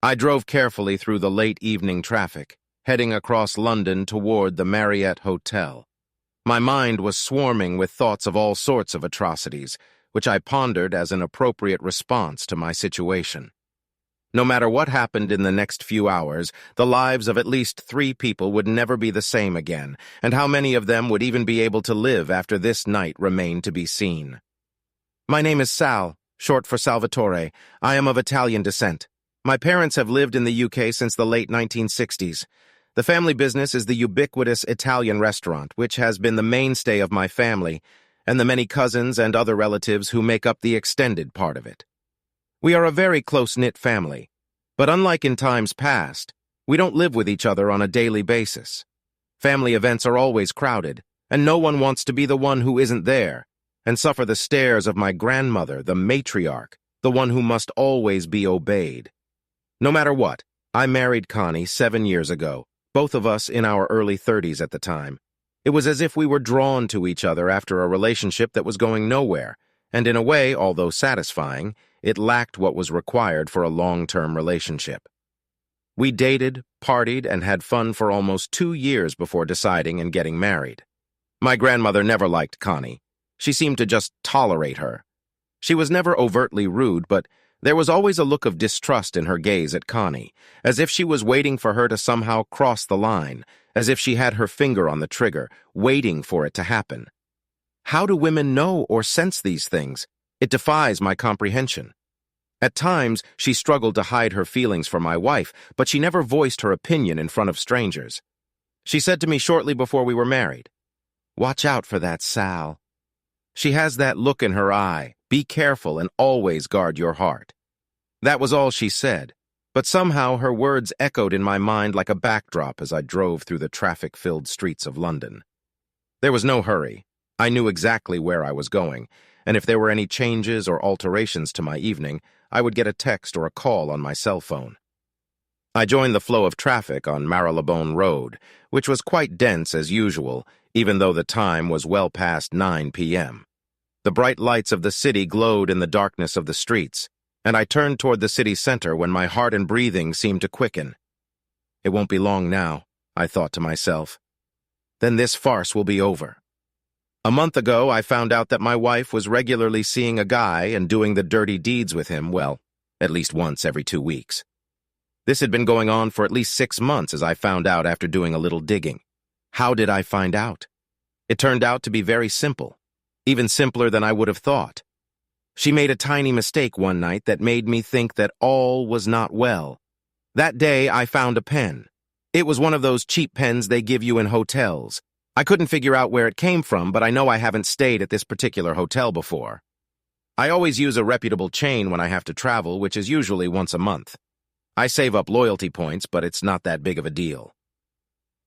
I drove carefully through the late evening traffic, heading across London toward the Marriott Hotel. My mind was swarming with thoughts of all sorts of atrocities, which I pondered as an appropriate response to my situation. No matter what happened in the next few hours, the lives of at least 3 people would never be the same again, and how many of them would even be able to live after this night remained to be seen. My name is Sal, short for Salvatore. I am of Italian descent. My parents have lived in the UK since the late 1960s. The family business is the ubiquitous Italian restaurant, which has been the mainstay of my family, and the many cousins and other relatives who make up the extended part of it. We are a very close-knit family, but unlike in times past, we don't live with each other on a daily basis. Family events are always crowded, and no one wants to be the one who isn't there, and suffer the stares of my grandmother, the matriarch, the one who must always be obeyed. No matter what, I married Connie 7 years ago, both of us in our early 30s at the time. It was as if we were drawn to each other after a relationship that was going nowhere, and in a way, although satisfying, it lacked what was required for a long-term relationship. We dated, partied, and had fun for almost 2 years before deciding and getting married. My grandmother never liked Connie. She seemed to just tolerate her. She was never overtly rude, but there was always a look of distrust in her gaze at Connie, as if she was waiting for her to somehow cross the line, as if she had her finger on the trigger, waiting for it to happen. How do women know or sense these things? It defies my comprehension. At times, she struggled to hide her feelings for my wife, but she never voiced her opinion in front of strangers. She said to me shortly before we were married, "Watch out for that Sal. She has that look in her eye. Be careful and always guard your heart." That was all she said, but somehow her words echoed in my mind like a backdrop as I drove through the traffic-filled streets of London. There was no hurry. I knew exactly where I was going, and if there were any changes or alterations to my evening, I would get a text or a call on my cell phone. I joined the flow of traffic on Marylebone Road, which was quite dense as usual, even though the time was well past 9 p.m. The bright lights of the city glowed in the darkness of the streets, and I turned toward the city center when my heart and breathing seemed to quicken. It won't be long now, I thought to myself. Then this farce will be over. A month ago, I found out that my wife was regularly seeing a guy and doing the dirty deeds with him, well, at least once every 2 weeks. This had been going on for at least 6 months, as I found out after doing a little digging. How did I find out? It turned out to be very simple, even simpler than I would have thought. She made a tiny mistake one night that made me think that all was not well. That day, I found a pen. It was one of those cheap pens they give you in hotels. I couldn't figure out where it came from, but I know I haven't stayed at this particular hotel before. I always use a reputable chain when I have to travel, which is usually once a month. I save up loyalty points, but it's not that big of a deal.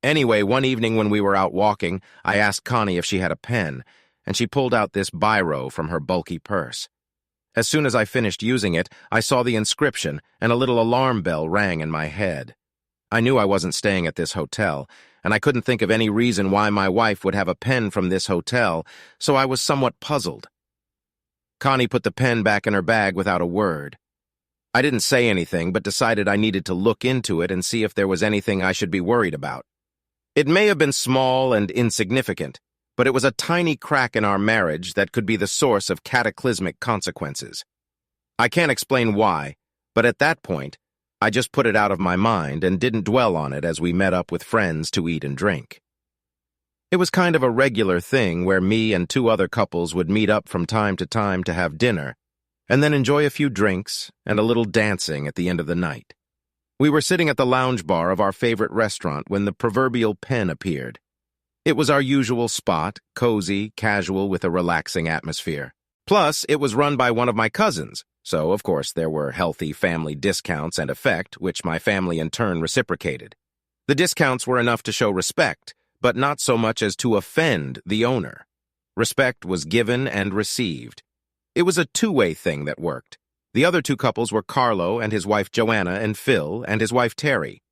Anyway, one evening when we were out walking, I asked Connie if she had a pen, and she pulled out this biro from her bulky purse. As soon as I finished using it, I saw the inscription, and a little alarm bell rang in my head. I knew I wasn't staying at this hotel, and I couldn't think of any reason why my wife would have a pen from this hotel, so I was somewhat puzzled. Connie put the pen back in her bag without a word. I didn't say anything, but decided I needed to look into it and see if there was anything I should be worried about. It may have been small and insignificant, but it was a tiny crack in our marriage that could be the source of cataclysmic consequences. I can't explain why, but at that point, I just put it out of my mind and didn't dwell on it as we met up with friends to eat and drink. It was kind of a regular thing where me and 2 other couples would meet up from time to have dinner, and then enjoy a few drinks and a little dancing at the end of the night. We were sitting at the lounge bar of our favorite restaurant when the proverbial pen appeared. It was our usual spot, cozy, casual, with a relaxing atmosphere. Plus, it was run by one of my cousins, so, of course, there were healthy family discounts and effect, which my family in turn reciprocated. The discounts were enough to show respect, but not so much as to offend the owner. Respect was given and received. It was a two-way thing that worked. The other 2 couples were Carlo and his wife Joanna and Phil and his wife Terry.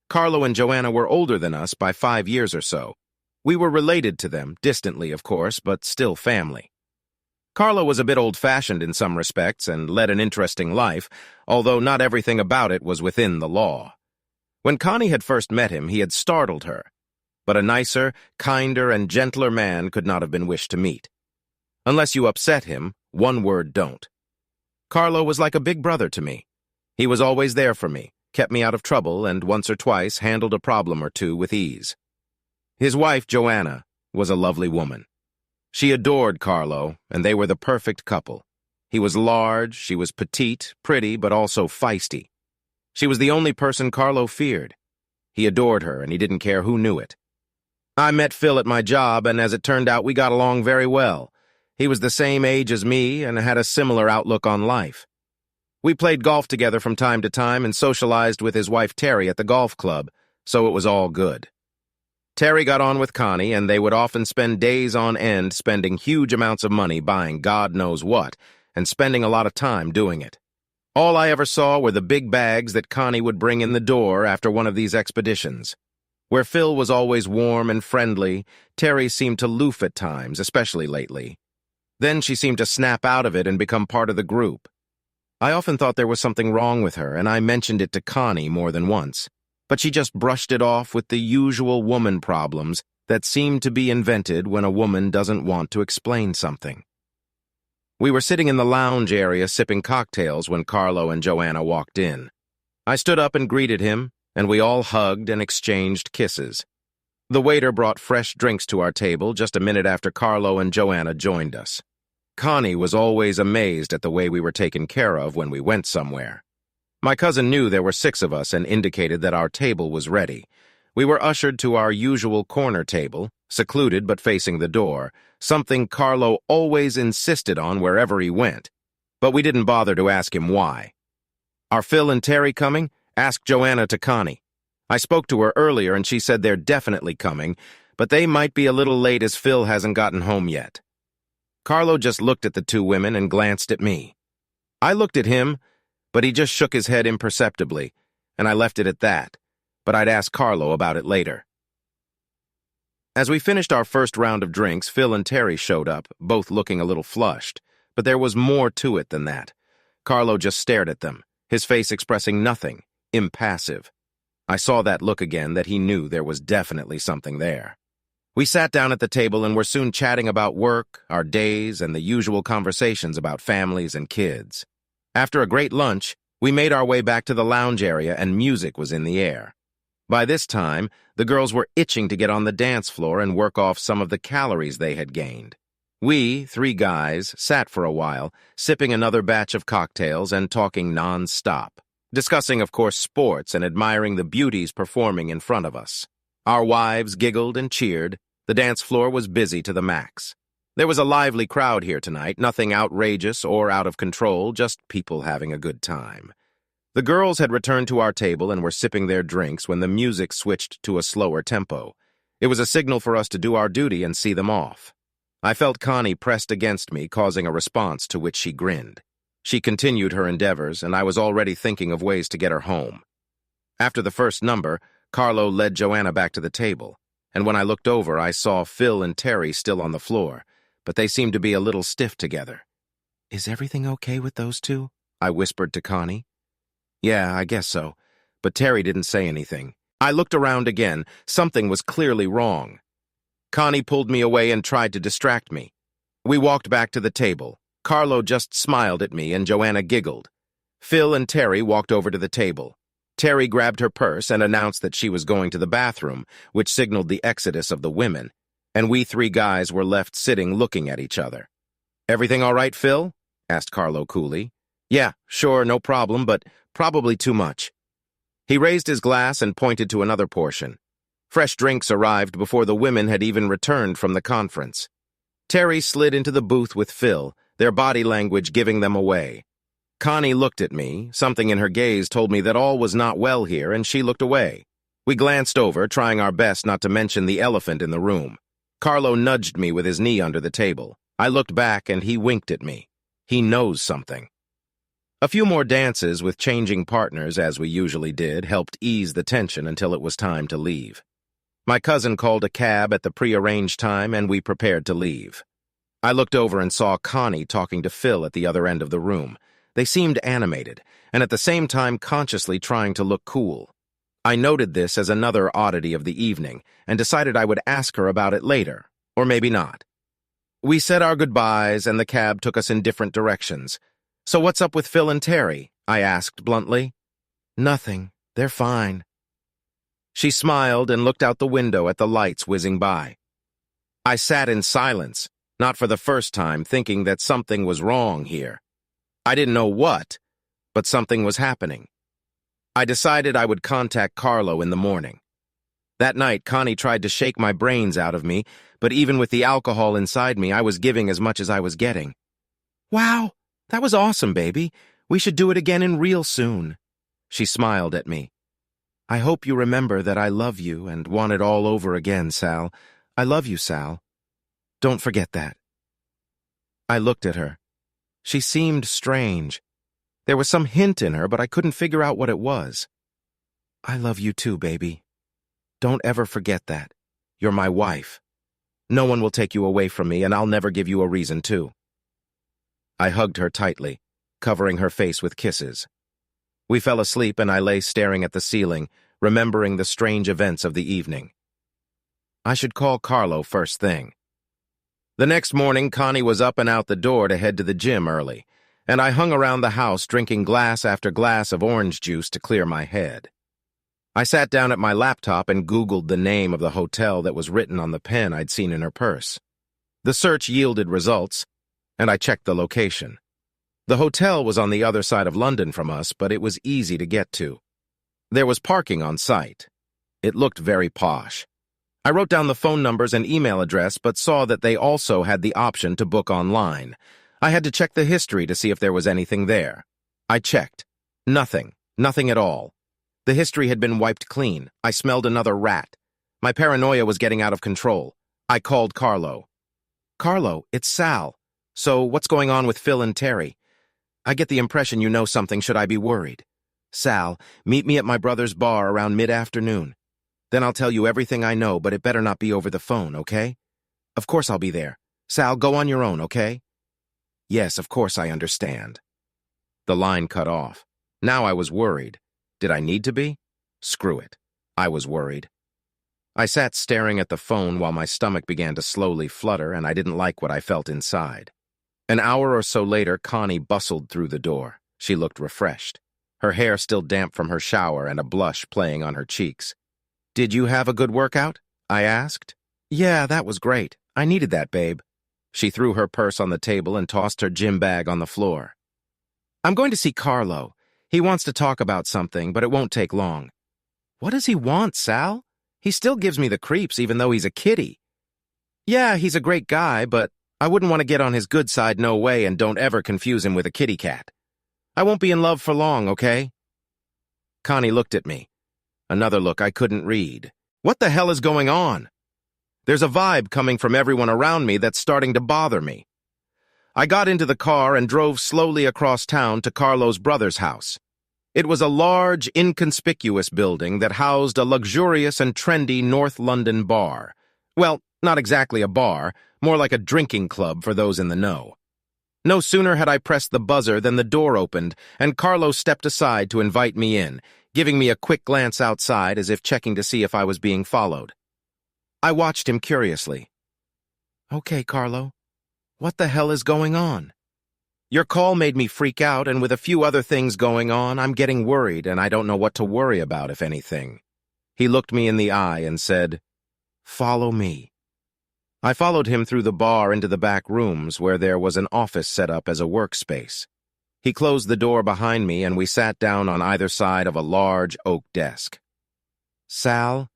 Carlo and Joanna were older than us by 5 years or so. We were related to them, distantly, of course, but still family. Carlo was a bit old-fashioned in some respects and led an interesting life, although not everything about it was within the law. When Connie had first met him, he had startled her, but a nicer, kinder, and gentler man could not have been wished to meet. Unless you upset him, one word don't. Carlo was like a big brother to me. He was always there for me, kept me out of trouble, and once or twice handled a problem or two with ease. His wife, Joanna, was a lovely woman. She adored Carlo, and they were the perfect couple. He was large, she was petite, pretty, but also feisty. She was the only person Carlo feared. He adored her, and he didn't care who knew it. I met Phil at my job, and as it turned out, we got along very well. He was the same age as me and had a similar outlook on life. We played golf together from time to time and socialized with his wife Terry at the golf club, so it was all good. Terry got on with Connie, and they would often spend days on end spending huge amounts of money buying God knows what, and spending a lot of time doing it. All I ever saw were the big bags that Connie would bring in the door after one of these expeditions. Where Phil was always warm and friendly, Terry seemed to loof at times, especially lately. Then she seemed to snap out of it and become part of the group. I often thought there was something wrong with her, and I mentioned it to Connie more than once. But she just brushed it off with the usual woman problems that seem to be invented when a woman doesn't want to explain something. We were sitting in the lounge area sipping cocktails when Carlo and Joanna walked in. I stood up and greeted him, and we all hugged and exchanged kisses. The waiter brought fresh drinks to our table just a minute after Carlo and Joanna joined us. Connie was always amazed at the way we were taken care of when we went somewhere. My cousin knew there were 6 of us and indicated that our table was ready. We were ushered to our usual corner table, secluded but facing the door, something Carlo always insisted on wherever he went. But we didn't bother to ask him why. "Are Phil and Terry coming?" asked Joanna to Connie. I spoke to her earlier and she said they're definitely coming, but they might be a little late as Phil hasn't gotten home yet. Carlo just looked at the 2 women and glanced at me. I looked at him, but he just shook his head imperceptibly, and I left it at that, but I'd ask Carlo about it later. As we finished our first round of drinks, Phil and Terry showed up, both looking a little flushed, but there was more to it than that. Carlo just stared at them, his face expressing nothing, impassive. I saw that look again that he knew there was definitely something there. We sat down at the table and were soon chatting about work, our days, and the usual conversations about families and kids. After a great lunch, we made our way back to the lounge area and music was in the air. By this time, the girls were itching to get on the dance floor and work off some of the calories they had gained. We, 3 guys, sat for a while, sipping another batch of cocktails and talking non-stop, discussing, of course, sports and admiring the beauties performing in front of us. Our wives giggled and cheered. The dance floor was busy to the max. There was a lively crowd here tonight, nothing outrageous or out of control, just people having a good time. The girls had returned to our table and were sipping their drinks when the music switched to a slower tempo. It was a signal for us to do our duty and see them off. I felt Connie pressed against me, causing a response to which she grinned. She continued her endeavors, and I was already thinking of ways to get her home. After the first number, Carlo led Joanna back to the table, and when I looked over, I saw Phil and Terry still on the floor, but they seemed to be a little stiff together. "Is everything okay with those 2?" I whispered to Connie. "Yeah, I guess so," but Terry didn't say anything. I looked around again. Something was clearly wrong. Connie pulled me away and tried to distract me. We walked back to the table. Carlo just smiled at me and Joanna giggled. Phil and Terry walked over to the table. Terry grabbed her purse and announced that she was going to the bathroom, which signaled the exodus of the women, and we 3 guys were left sitting looking at each other. "Everything all right, Phil?" asked Carlo coolly. "Yeah, sure, no problem, but probably too much." He raised his glass and pointed to another portion. Fresh drinks arrived before the women had even returned from the conference. Terry slid into the booth with Phil, their body language giving them away. Connie looked at me. Something in her gaze told me that all was not well here, and she looked away. We glanced over, trying our best not to mention the elephant in the room. Carlo nudged me with his knee under the table. I looked back, and he winked at me. He knows something. A few more dances with changing partners, as we usually did, helped ease the tension until it was time to leave. My cousin called a cab at the prearranged time, and we prepared to leave. I looked over and saw Connie talking to Phil at the other end of the room. They seemed animated, and at the same time consciously trying to look cool. I noted this as another oddity of the evening, and decided I would ask her about it later, or maybe not. We said our goodbyes, and the cab took us in different directions. "So what's up with Phil and Terry?" I asked bluntly. "Nothing. They're fine." She smiled and looked out the window at the lights whizzing by. I sat in silence, not for the first time, thinking that something was wrong here. I didn't know what, but something was happening. I decided I would contact Carlo in the morning. That night, Connie tried to shake my brains out of me, but even with the alcohol inside me, I was giving as much as I was getting. "Wow, that was awesome, baby. We should do it again in real soon." She smiled at me. "I hope you remember that I love you and want it all over again, Sal. I love you, Sal. Don't forget that." I looked at her. She seemed strange. There was some hint in her, but I couldn't figure out what it was. "I love you too, baby. Don't ever forget that. You're my wife. No one will take you away from me, and I'll never give you a reason to." I hugged her tightly, covering her face with kisses. We fell asleep, and I lay staring at the ceiling, remembering the strange events of the evening. I should call Carlo first thing. The next morning, Connie was up and out the door to head to the gym early, and I hung around the house drinking glass after glass of orange juice to clear my head. I sat down at my laptop and Googled the name of the hotel that was written on the pen I'd seen in her purse. The search yielded results, and I checked the location. The hotel was on the other side of London from us, but it was easy to get to. There was parking on site. It looked very posh. I wrote down the phone numbers and email address, but saw that they also had the option to book online. I had to check the history to see if there was anything there. I checked. Nothing. Nothing at all. The history had been wiped clean. I smelled another rat. My paranoia was getting out of control. I called Carlo. "Carlo, it's Sal. So what's going on with Phil and Terry? I get the impression you know something. Should I be worried? Sal, meet me at my brother's bar around mid-afternoon. Then I'll tell you everything I know, but it better not be over the phone, okay? Of course I'll be there. Sal, go on your own, okay?" "Yes, of course I understand." The line cut off. Now I was worried. Did I need to be? Screw it. I was worried. I sat staring at the phone while my stomach began to slowly flutter, and I didn't like what I felt inside. An hour or so later, Connie bustled through the door. She looked refreshed, her hair still damp from her shower and a blush playing on her cheeks. "Did you have a good workout?" I asked. "Yeah, that was great. I needed that, babe." She threw her purse on the table and tossed her gym bag on the floor. "I'm going to see Carlo. He wants to talk about something, but it won't take long." "What does he want, Sal? He still gives me the creeps, even though he's a kitty." "Yeah, he's a great guy, but I wouldn't want to get on his good side, no way, and don't ever confuse him with a kitty cat. I won't be in love for long, okay?" Connie looked at me. Another look I couldn't read. What the hell is going on? There's a vibe coming from everyone around me that's starting to bother me. I got into the car and drove slowly across town to Carlo's brother's house. It was a large, inconspicuous building that housed a luxurious and trendy North London bar. Well, not exactly a bar, more like a drinking club for those in the know. No sooner had I pressed the buzzer than the door opened, and Carlo stepped aside to invite me in, giving me a quick glance outside as if checking to see if I was being followed. I watched him curiously. "Okay, Carlo. What the hell is going on? Your call made me freak out, and with a few other things going on, I'm getting worried, and I don't know what to worry about, if anything." He looked me in the eye and said, "Follow me." I followed him through the bar into the back rooms where there was an office set up as a workspace. He closed the door behind me, and we sat down on either side of a large oak desk. "Sal,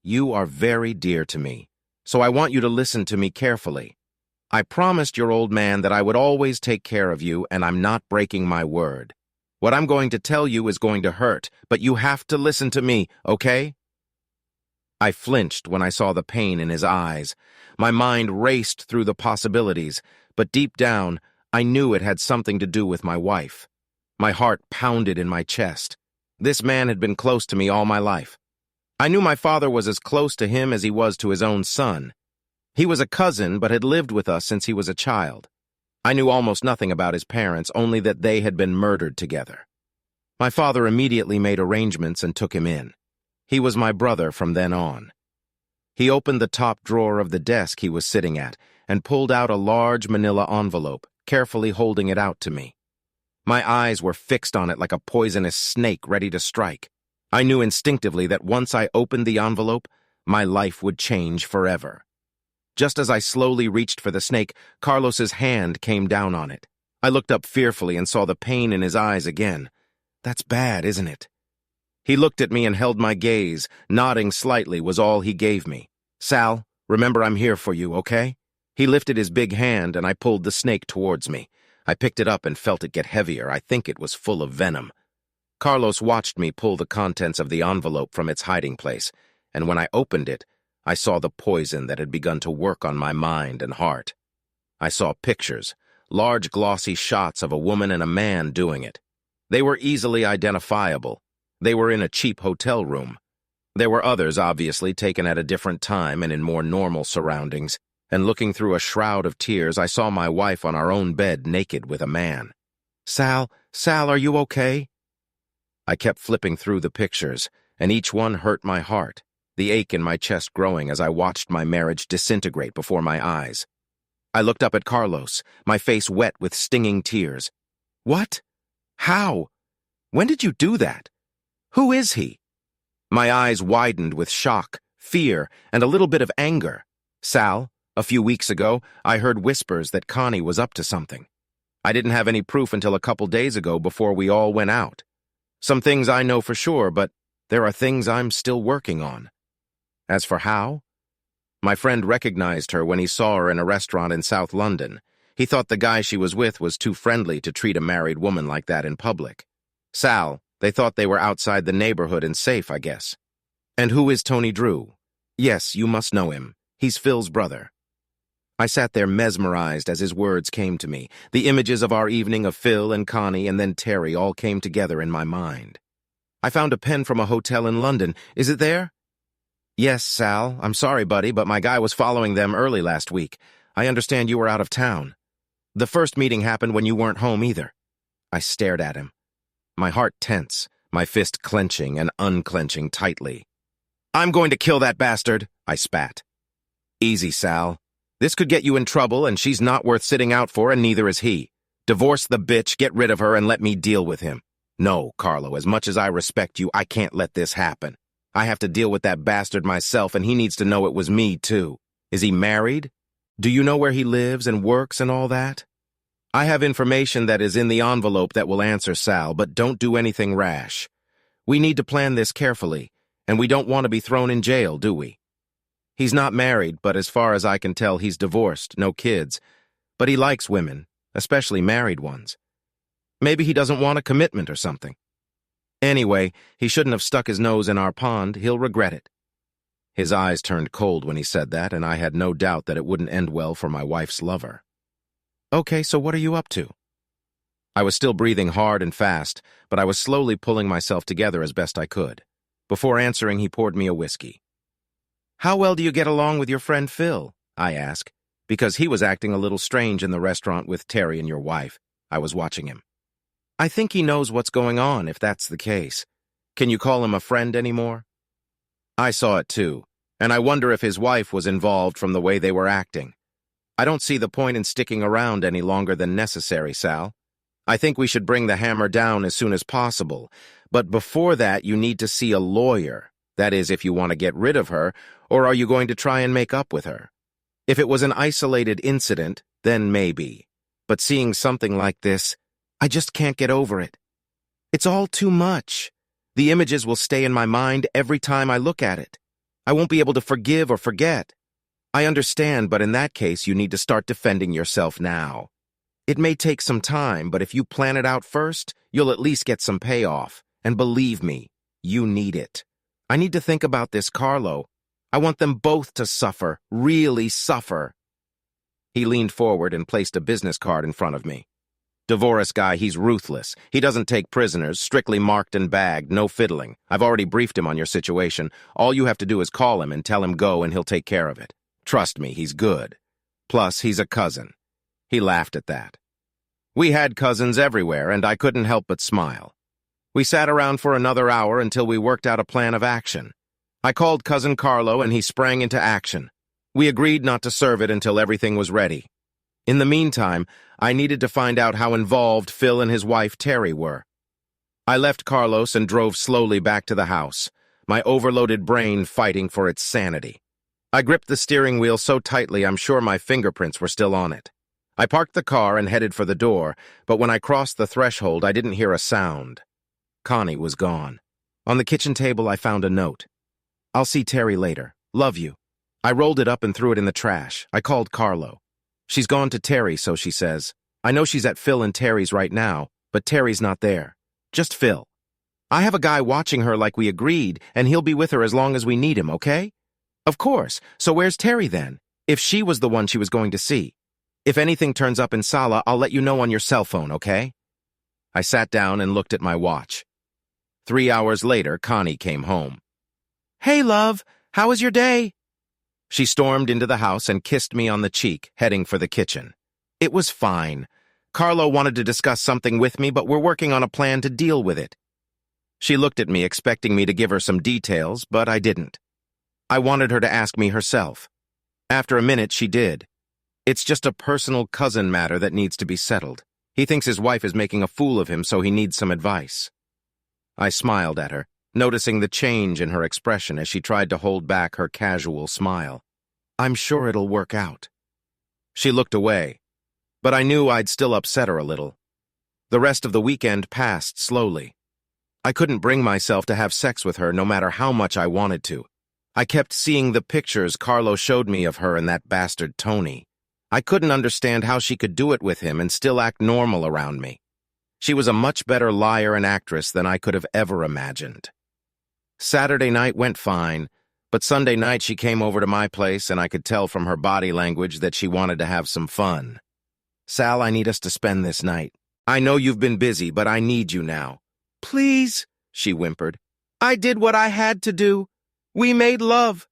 you are very dear to me, so I want you to listen to me carefully. I promised your old man that I would always take care of you, and I'm not breaking my word. What I'm going to tell you is going to hurt, but you have to listen to me, okay?" I flinched when I saw the pain in his eyes. My mind raced through the possibilities, but deep down, I knew it had something to do with my wife. My heart pounded in my chest. This man had been close to me all my life. I knew my father was as close to him as he was to his own son. He was a cousin, but had lived with us since he was a child. I knew almost nothing about his parents, only that they had been murdered together. My father immediately made arrangements and took him in. He was my brother from then on. He opened the top drawer of the desk he was sitting at and pulled out a large manila envelope, carefully holding it out to me. My eyes were fixed on it like a poisonous snake ready to strike. I knew instinctively that once I opened the envelope, my life would change forever. Just as I slowly reached for the snake, Carlos's hand came down on it. I looked up fearfully and saw the pain in his eyes again. That's bad, isn't it? He looked at me and held my gaze, nodding slightly was all he gave me. Sal, remember I'm here for you, okay? He lifted his big hand and I pulled the snake towards me. I picked it up and felt it get heavier. I think it was full of venom. Carlos watched me pull the contents of the envelope from its hiding place, and when I opened it, I saw the poison that had begun to work on my mind and heart. I saw pictures, large glossy shots of a woman and a man doing it. They were easily identifiable. They were in a cheap hotel room. There were others, obviously, taken at a different time and in more normal surroundings, and looking through a shroud of tears, I saw my wife on our own bed naked with a man. Sal, are you okay? I kept flipping through the pictures, and each one hurt my heart, the ache in my chest growing as I watched my marriage disintegrate before my eyes. I looked up at Carlos, my face wet with stinging tears. What? How? When did you do that? Who is he? My eyes widened with shock, fear, and a little bit of anger. Sal, a few weeks ago, I heard whispers that Connie was up to something. I didn't have any proof until a couple days ago before we all went out. Some things I know for sure, but there are things I'm still working on. As for how? My friend recognized her when he saw her in a restaurant in South London. He thought the guy she was with was too friendly to treat a married woman like that in public. Sal, they thought they were outside the neighborhood and safe, I guess. And who is Tony Drew? Yes, you must know him. He's Phil's brother. I sat there mesmerized as his words came to me. The images of our evening of Phil and Connie and then Terry all came together in my mind. I found a pen from a hotel in London. Is it there? Yes, Sal. I'm sorry, buddy, but my guy was following them early last week. I understand you were out of town. The first meeting happened when you weren't home either. I stared at him, my heart tense, my fist clenching and unclenching tightly. I'm going to kill that bastard, I spat. Easy, Sal. This could get you in trouble, and she's not worth sitting out for, and neither is he. Divorce the bitch, get rid of her, and let me deal with him. No, Carlo, as much as I respect you, I can't let this happen. I have to deal with that bastard myself, and he needs to know it was me, too. Is he married? Do you know where he lives and works and all that? I have information that is in the envelope that will answer Sal, but don't do anything rash. We need to plan this carefully, and we don't want to be thrown in jail, do we? He's not married, but as far as I can tell, he's divorced, no kids. But he likes women, especially married ones. Maybe he doesn't want a commitment or something. Anyway, he shouldn't have stuck his nose in our pond. He'll regret it. His eyes turned cold when he said that, and I had no doubt that it wouldn't end well for my wife's lover. Okay, so what are you up to? I was still breathing hard and fast, but I was slowly pulling myself together as best I could. Before answering, he poured me a whiskey. How well do you get along with your friend Phil? I asked, because he was acting a little strange in the restaurant with Terry and your wife. I was watching him. I think he knows what's going on, if that's the case. Can you call him a friend anymore? I saw it too, and I wonder if his wife was involved from the way they were acting. I don't see the point in sticking around any longer than necessary, Sal. I think we should bring the hammer down as soon as possible, but before that you need to see a lawyer. That is, if you want to get rid of her, or are you going to try and make up with her? If it was an isolated incident, then maybe. But seeing something like this, I just can't get over it. It's all too much. The images will stay in my mind every time I look at it. I won't be able to forgive or forget. I understand, but in that case, you need to start defending yourself now. It may take some time, but if you plan it out first, you'll at least get some payoff. And believe me, you need it. I need to think about this, Carlo. I want them both to suffer, really suffer. He leaned forward and placed a business card in front of me. Divorce guy, he's ruthless. He doesn't take prisoners, strictly marked and bagged, no fiddling. I've already briefed him on your situation. All you have to do is call him and tell him go and he'll take care of it. Trust me, he's good. Plus, he's a cousin. He laughed at that. We had cousins everywhere, and I couldn't help but smile. We sat around for another hour until we worked out a plan of action. I called Cousin Carlo, and he sprang into action. We agreed not to serve it until everything was ready. In the meantime, I needed to find out how involved Phil and his wife Terry were. I left Carlos and drove slowly back to the house, my overloaded brain fighting for its sanity. I gripped the steering wheel so tightly I'm sure my fingerprints were still on it. I parked the car and headed for the door, but when I crossed the threshold, I didn't hear a sound. Connie was gone. On the kitchen table, I found a note. "I'll see Terry later. Love you." I rolled it up and threw it in the trash. I called Carlo. "She's gone to Terry, so she says. I know she's at Phil and Terry's right now, but Terry's not there. Just Phil. I have a guy watching her like we agreed, and he'll be with her as long as we need him, okay?" "Of course. So where's Terry then? If she was the one she was going to see. If anything turns up in Sala, I'll let you know on your cell phone, okay?" I sat down and looked at my watch. 3 hours later, Connie came home. "Hey, love, how was your day?" She stormed into the house and kissed me on the cheek, heading for the kitchen. It was fine. Carlo wanted to discuss something with me, but we're working on a plan to deal with it. She looked at me, expecting me to give her some details, but I didn't. I wanted her to ask me herself. After a minute, she did. "It's just a personal cousin matter that needs to be settled. He thinks his wife is making a fool of him, so he needs some advice." I smiled at her, noticing the change in her expression as she tried to hold back her casual smile. "I'm sure it'll work out." She looked away, but I knew I'd still upset her a little. The rest of the weekend passed slowly. I couldn't bring myself to have sex with her no matter how much I wanted to. I kept seeing the pictures Carlo showed me of her and that bastard Tony. I couldn't understand how she could do it with him and still act normal around me. She was a much better liar and actress than I could have ever imagined. Saturday night went fine, but Sunday night she came over to my place and I could tell from her body language that she wanted to have some fun. "Sal, I need us to spend this night. I know you've been busy, but I need you now." "Please," she whimpered. "I did what I had to do. We made love."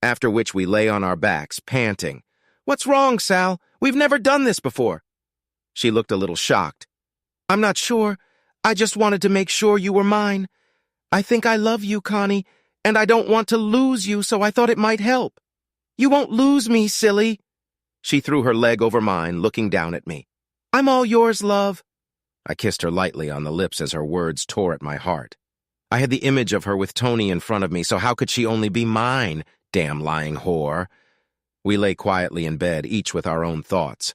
After which we lay on our backs, panting. "What's wrong, Sal? We've never done this before." She looked a little shocked. "I'm not sure. I just wanted to make sure you were mine. I think I love you, Connie, and I don't want to lose you, so I thought it might help." "You won't lose me, silly." She threw her leg over mine, looking down at me. "I'm all yours, love." I kissed her lightly on the lips as her words tore at my heart. I had the image of her with Tony in front of me, so how could she only be mine, damn lying whore? We lay quietly in bed, each with our own thoughts.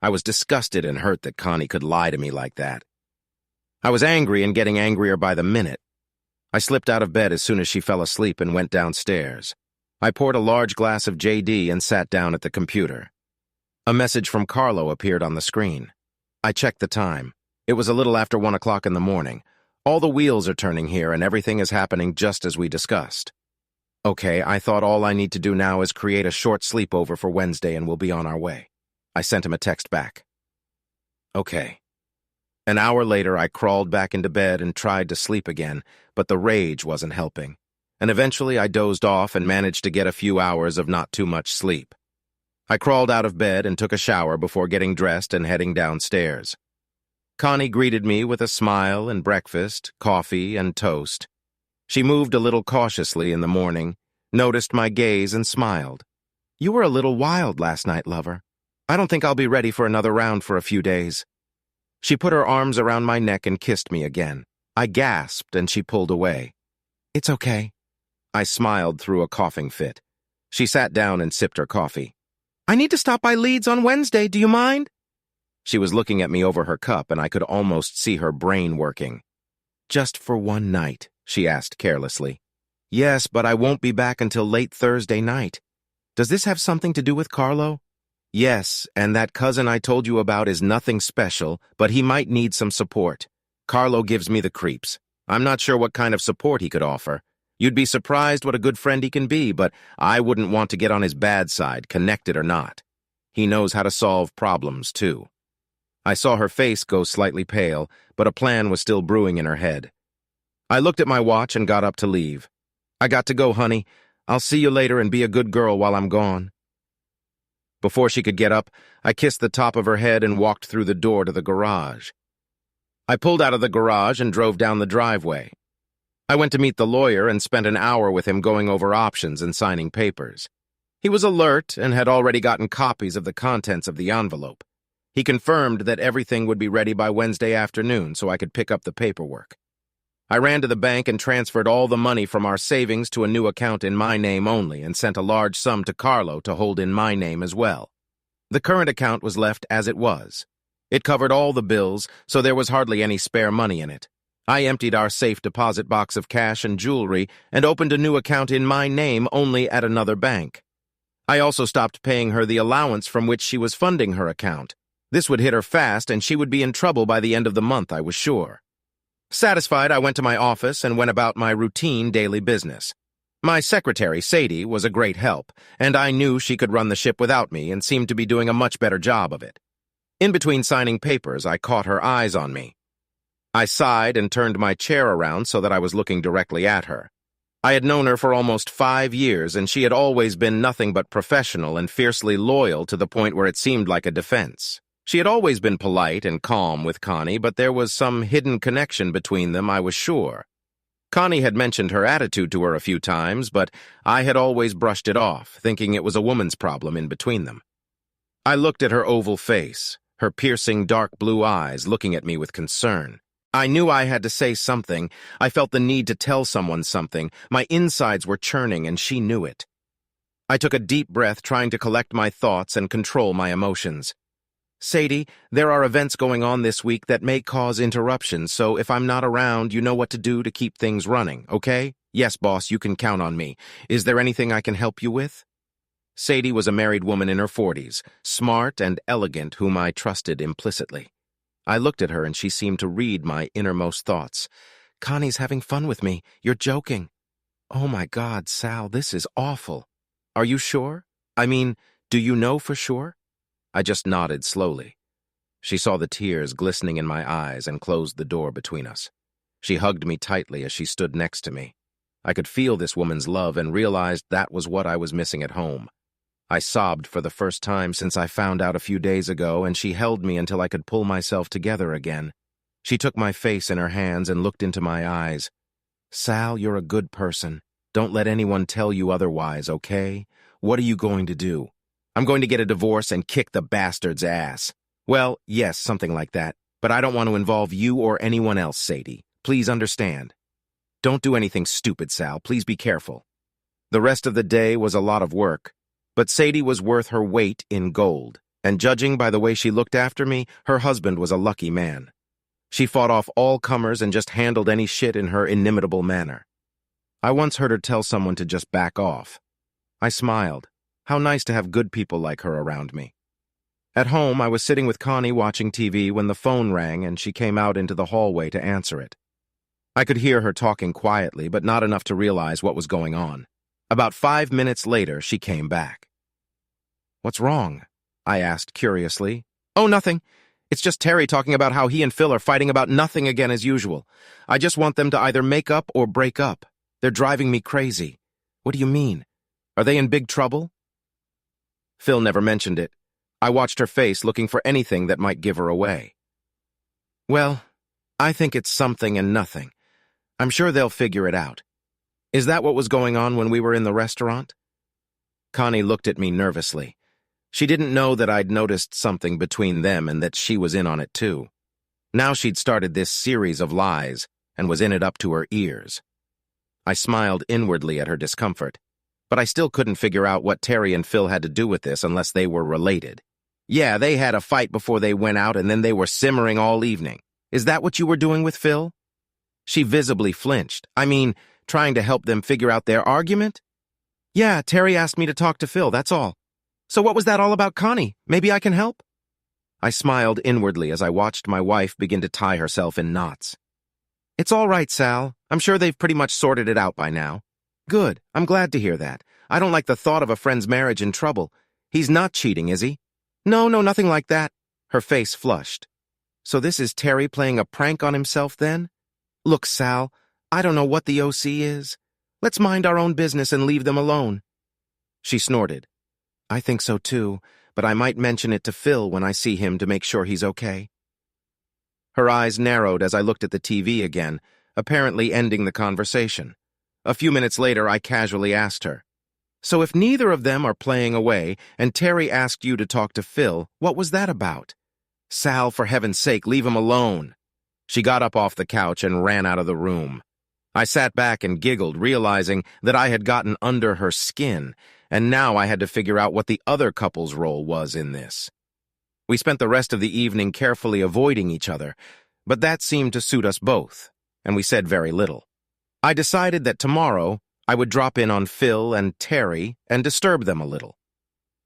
I was disgusted and hurt that Connie could lie to me like that. I was angry and getting angrier by the minute. I slipped out of bed as soon as she fell asleep and went downstairs. I poured a large glass of JD and sat down at the computer. A message from Carlo appeared on the screen. I checked the time. It was a little after 1 o'clock in the morning. "All the wheels are turning here and everything is happening just as we discussed." Okay, I thought all I need to do now is create a short sleepover for Wednesday and we'll be on our way. I sent him a text back. Okay. An hour later, I crawled back into bed and tried to sleep again, but the rage wasn't helping. And eventually I dozed off and managed to get a few hours of not too much sleep. I crawled out of bed and took a shower before getting dressed and heading downstairs. Connie greeted me with a smile and breakfast, coffee, and toast. She moved a little cautiously in the morning, noticed my gaze, and smiled. "You were a little wild last night, lover. I don't think I'll be ready for another round for a few days." She put her arms around my neck and kissed me again. I gasped, and she pulled away. "It's okay." I smiled through a coughing fit. She sat down and sipped her coffee. "I need to stop by Leeds on Wednesday. Do you mind?" She was looking at me over her cup, and I could almost see her brain working. "Just for one night?" she asked carelessly. "Yes, but I won't be back until late Thursday night. Does this have something to do with Carlo?" "Yes, and that cousin I told you about is nothing special, but he might need some support. Carlo gives me the creeps. I'm not sure what kind of support he could offer. You'd be surprised what a good friend he can be, but I wouldn't want to get on his bad side, connected or not. He knows how to solve problems, too." I saw her face go slightly pale, but a plan was still brewing in her head. I looked at my watch and got up to leave. "I got to go, honey. I'll see you later and be a good girl while I'm gone." Before she could get up, I kissed the top of her head and walked through the door to the garage. I pulled out of the garage and drove down the driveway. I went to meet the lawyer and spent an hour with him going over options and signing papers. He was alert and had already gotten copies of the contents of the envelope. He confirmed that everything would be ready by Wednesday afternoon so I could pick up the paperwork. I ran to the bank and transferred all the money from our savings to a new account in my name only and sent a large sum to Carlo to hold in my name as well. The current account was left as it was. It covered all the bills, so there was hardly any spare money in it. I emptied our safe deposit box of cash and jewelry and opened a new account in my name only at another bank. I also stopped paying her the allowance from which she was funding her account. This would hit her fast and she would be in trouble by the end of the month, I was sure. Satisfied, I went to my office and went about my routine daily business. My secretary, Sadie, was a great help, and I knew she could run the ship without me and seemed to be doing a much better job of it. In between signing papers, I caught her eyes on me. I sighed and turned my chair around so that I was looking directly at her. I had known her for almost 5 years, and she had always been nothing but professional and fiercely loyal to the point where it seemed like a defense. She had always been polite and calm with Connie, but there was some hidden connection between them, I was sure. Connie had mentioned her attitude to her a few times, but I had always brushed it off, thinking it was a woman's problem in between them. I looked at her oval face, her piercing dark blue eyes looking at me with concern. I knew I had to say something. I felt the need to tell someone something. My insides were churning, and she knew it. I took a deep breath, trying to collect my thoughts and control my emotions. Sadie, there are events going on this week that may cause interruptions, so if I'm not around, you know what to do to keep things running, okay? Yes, boss, you can count on me. Is there anything I can help you with? Sadie was a married woman in her 40s, smart and elegant, whom I trusted implicitly. I looked at her and she seemed to read my innermost thoughts. Connie's having fun with me. You're joking. Oh my God, Sal, this is awful. Are you sure? I mean, do you know for sure? I just nodded slowly. She saw the tears glistening in my eyes and closed the door between us. She hugged me tightly as she stood next to me. I could feel this woman's love and realized that was what I was missing at home. I sobbed for the first time since I found out a few days ago, and she held me until I could pull myself together again. She took my face in her hands and looked into my eyes. Sal, you're a good person. Don't let anyone tell you otherwise, okay? What are you going to do? I'm going to get a divorce and kick the bastard's ass. Well, yes, something like that, but I don't want to involve you or anyone else, Sadie. Please understand. Don't do anything stupid, Sal. Please be careful. The rest of the day was a lot of work, but Sadie was worth her weight in gold, and judging by the way she looked after me, her husband was a lucky man. She fought off all comers and just handled any shit in her inimitable manner. I once heard her tell someone to just back off. I smiled. How nice to have good people like her around me. At home, I was sitting with Connie watching TV when the phone rang and she came out into the hallway to answer it. I could hear her talking quietly, but not enough to realize what was going on. About 5 minutes later, she came back. What's wrong? I asked curiously. Oh, nothing. It's just Terry talking about how he and Phil are fighting about nothing again as usual. I just want them to either make up or break up. They're driving me crazy. What do you mean? Are they in big trouble? Phil never mentioned it. I watched her face, looking for anything that might give her away. Well, I think it's something and nothing. I'm sure they'll figure it out. Is that what was going on when we were in the restaurant? Connie looked at me nervously. She didn't know that I'd noticed something between them and that she was in on it too. Now she'd started this series of lies and was in it up to her ears. I smiled inwardly at her discomfort, but I still couldn't figure out what Terry and Phil had to do with this unless they were related. Yeah, they had a fight before they went out and then they were simmering all evening. Is that what you were doing with Phil? She visibly flinched. I mean, trying to help them figure out their argument? Yeah, Terry asked me to talk to Phil, that's all. So what was that all about, Connie? Maybe I can help? I smiled inwardly as I watched my wife begin to tie herself in knots. It's all right, Sal. I'm sure they've pretty much sorted it out by now. Good. I'm glad to hear that. I don't like the thought of a friend's marriage in trouble. He's not cheating, is he? No, nothing like that. Her face flushed. So this is Terry playing a prank on himself then? Look, Sal, I don't know what the OC is. Let's mind our own business and leave them alone. She snorted. I think so too, but I might mention it to Phil when I see him to make sure he's okay." Her eyes narrowed as I looked at the TV again, apparently ending the conversation. A few minutes later, I casually asked her, "So if neither of them are playing away, and Terry asked you to talk to Phil, what was that about?" "Sal, for heaven's sake, leave him alone." She got up off the couch and ran out of the room. I sat back and giggled, realizing that I had gotten under her skin, and now I had to figure out what the other couple's role was in this. We spent the rest of the evening carefully avoiding each other, but that seemed to suit us both, and we said very little. I decided that tomorrow I would drop in on Phil and Terry and disturb them a little.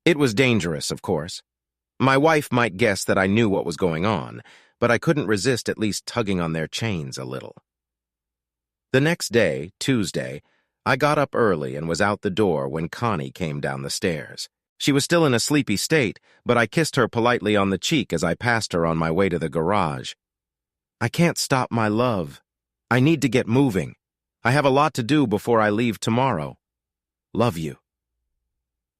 It was dangerous, of course. My wife might guess that I knew what was going on, but I couldn't resist at least tugging on their chains a little. The next day, Tuesday, I got up early and was out the door when Connie came down the stairs. She was still in a sleepy state, but I kissed her politely on the cheek as I passed her on my way to the garage. "I can't stop, my love. I need to get moving. I have a lot to do before I leave tomorrow. Love you."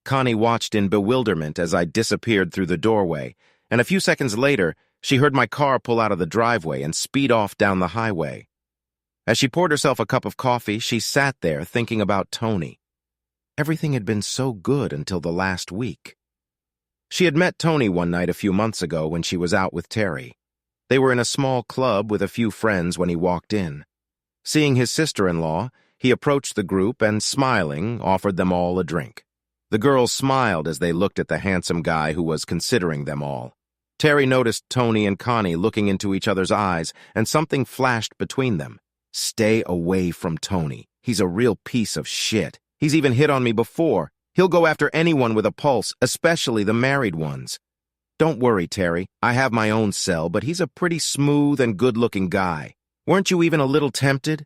Connie watched in bewilderment as I disappeared through the doorway, and a few seconds later, she heard my car pull out of the driveway and speed off down the highway. As she poured herself a cup of coffee, she sat there thinking about Tony. Everything had been so good until the last week. She had met Tony one night a few months ago when she was out with Terry. They were in a small club with a few friends when he walked in. Seeing his sister-in-law, he approached the group and, smiling, offered them all a drink. The girls smiled as they looked at the handsome guy who was considering them all. Terry noticed Tony and Connie looking into each other's eyes, and something flashed between them. "Stay away from Tony. He's a real piece of shit. He's even hit on me before. He'll go after anyone with a pulse, especially the married ones. Don't worry, Terry. I have my own cell, but he's a pretty smooth and good-looking guy. Weren't you even a little tempted?"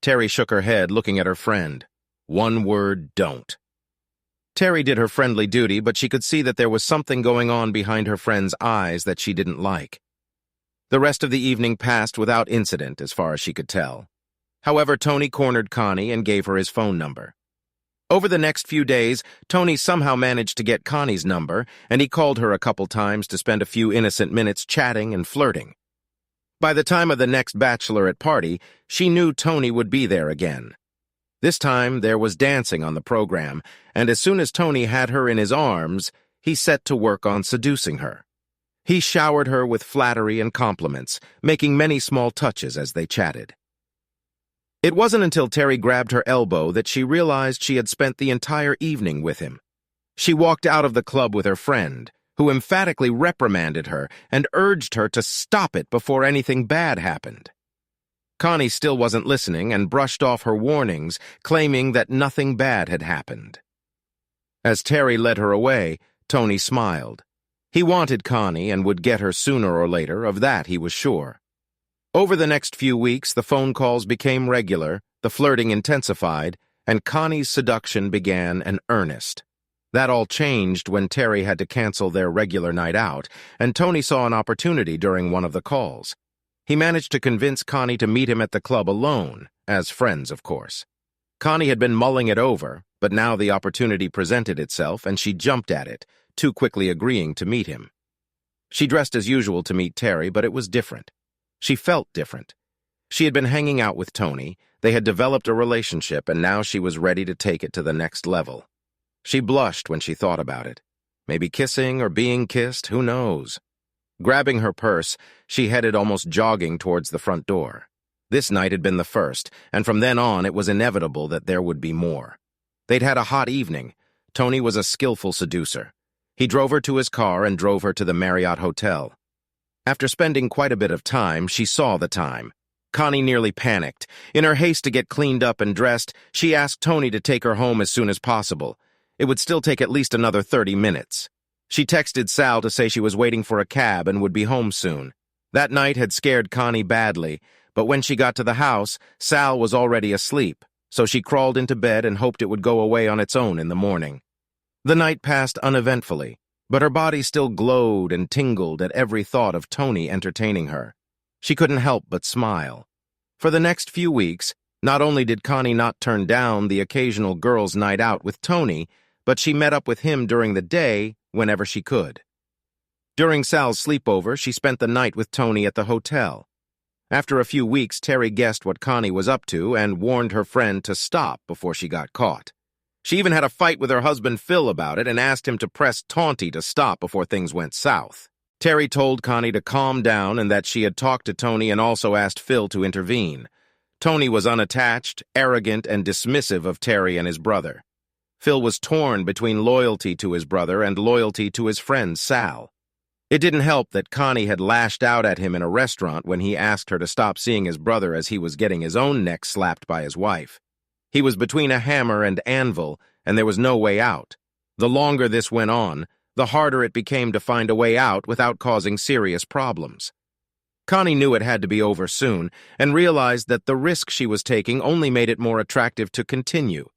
Terry shook her head, looking at her friend. One word, don't. Terry did her friendly duty, but she could see that there was something going on behind her friend's eyes that she didn't like. The rest of the evening passed without incident, as far as she could tell. However, Tony cornered Connie and gave her his phone number. Over the next few days, Tony somehow managed to get Connie's number, and he called her a couple times to spend a few innocent minutes chatting and flirting. By the time of the next bachelorette party, she knew Tony would be there again. This time, there was dancing on the program, and as soon as Tony had her in his arms, he set to work on seducing her. He showered her with flattery and compliments, making many small touches as they chatted. It wasn't until Terry grabbed her elbow that she realized she had spent the entire evening with him. She walked out of the club with her friend, who emphatically reprimanded her and urged her to stop it before anything bad happened. Connie still wasn't listening and brushed off her warnings, claiming that nothing bad had happened. As Terry led her away, Tony smiled. He wanted Connie and would get her sooner or later, of that he was sure. Over the next few weeks, the phone calls became regular, the flirting intensified, and Connie's seduction began in earnest. That all changed when Terry had to cancel their regular night out, and Tony saw an opportunity during one of the calls. He managed to convince Connie to meet him at the club alone, as friends, of course. Connie had been mulling it over, but now the opportunity presented itself, and she jumped at it, too quickly agreeing to meet him. She dressed as usual to meet Terry, but it was different. She felt different. She had been hanging out with Tony, they had developed a relationship, and now she was ready to take it to the next level. She blushed when she thought about it. Maybe kissing or being kissed, who knows? Grabbing her purse, she headed almost jogging towards the front door. This night had been the first, and from then on it was inevitable that there would be more. They'd had a hot evening. Tony was a skillful seducer. He drove her to his car and drove her to the Marriott Hotel. After spending quite a bit of time, she saw the time. Connie nearly panicked. In her haste to get cleaned up and dressed, she asked Tony to take her home as soon as possible. It would still take at least another 30 minutes. She texted Sal to say she was waiting for a cab and would be home soon. That night had scared Connie badly, but when she got to the house, Sal was already asleep, so she crawled into bed and hoped it would go away on its own in the morning. The night passed uneventfully, but her body still glowed and tingled at every thought of Tony entertaining her. She couldn't help but smile. For the next few weeks, not only did Connie not turn down the occasional girls' night out with Tony, but she met up with him during the day whenever she could. During Sal's sleepover, she spent the night with Tony at the hotel. After a few weeks, Terry guessed what Connie was up to and warned her friend to stop before she got caught. She even had a fight with her husband Phil about it and asked him to press Taunty to stop before things went south. Terry told Connie to calm down and that she had talked to Tony and also asked Phil to intervene. Tony was unattached, arrogant, and dismissive of Terry and his brother. Phil was torn between loyalty to his brother and loyalty to his friend Sal. It didn't help that Connie had lashed out at him in a restaurant when he asked her to stop seeing his brother as he was getting his own neck slapped by his wife. He was between a hammer and anvil, and there was no way out. The longer this went on, the harder it became to find a way out without causing serious problems. Connie knew it had to be over soon, and realized that the risk she was taking only made it more attractive to continue.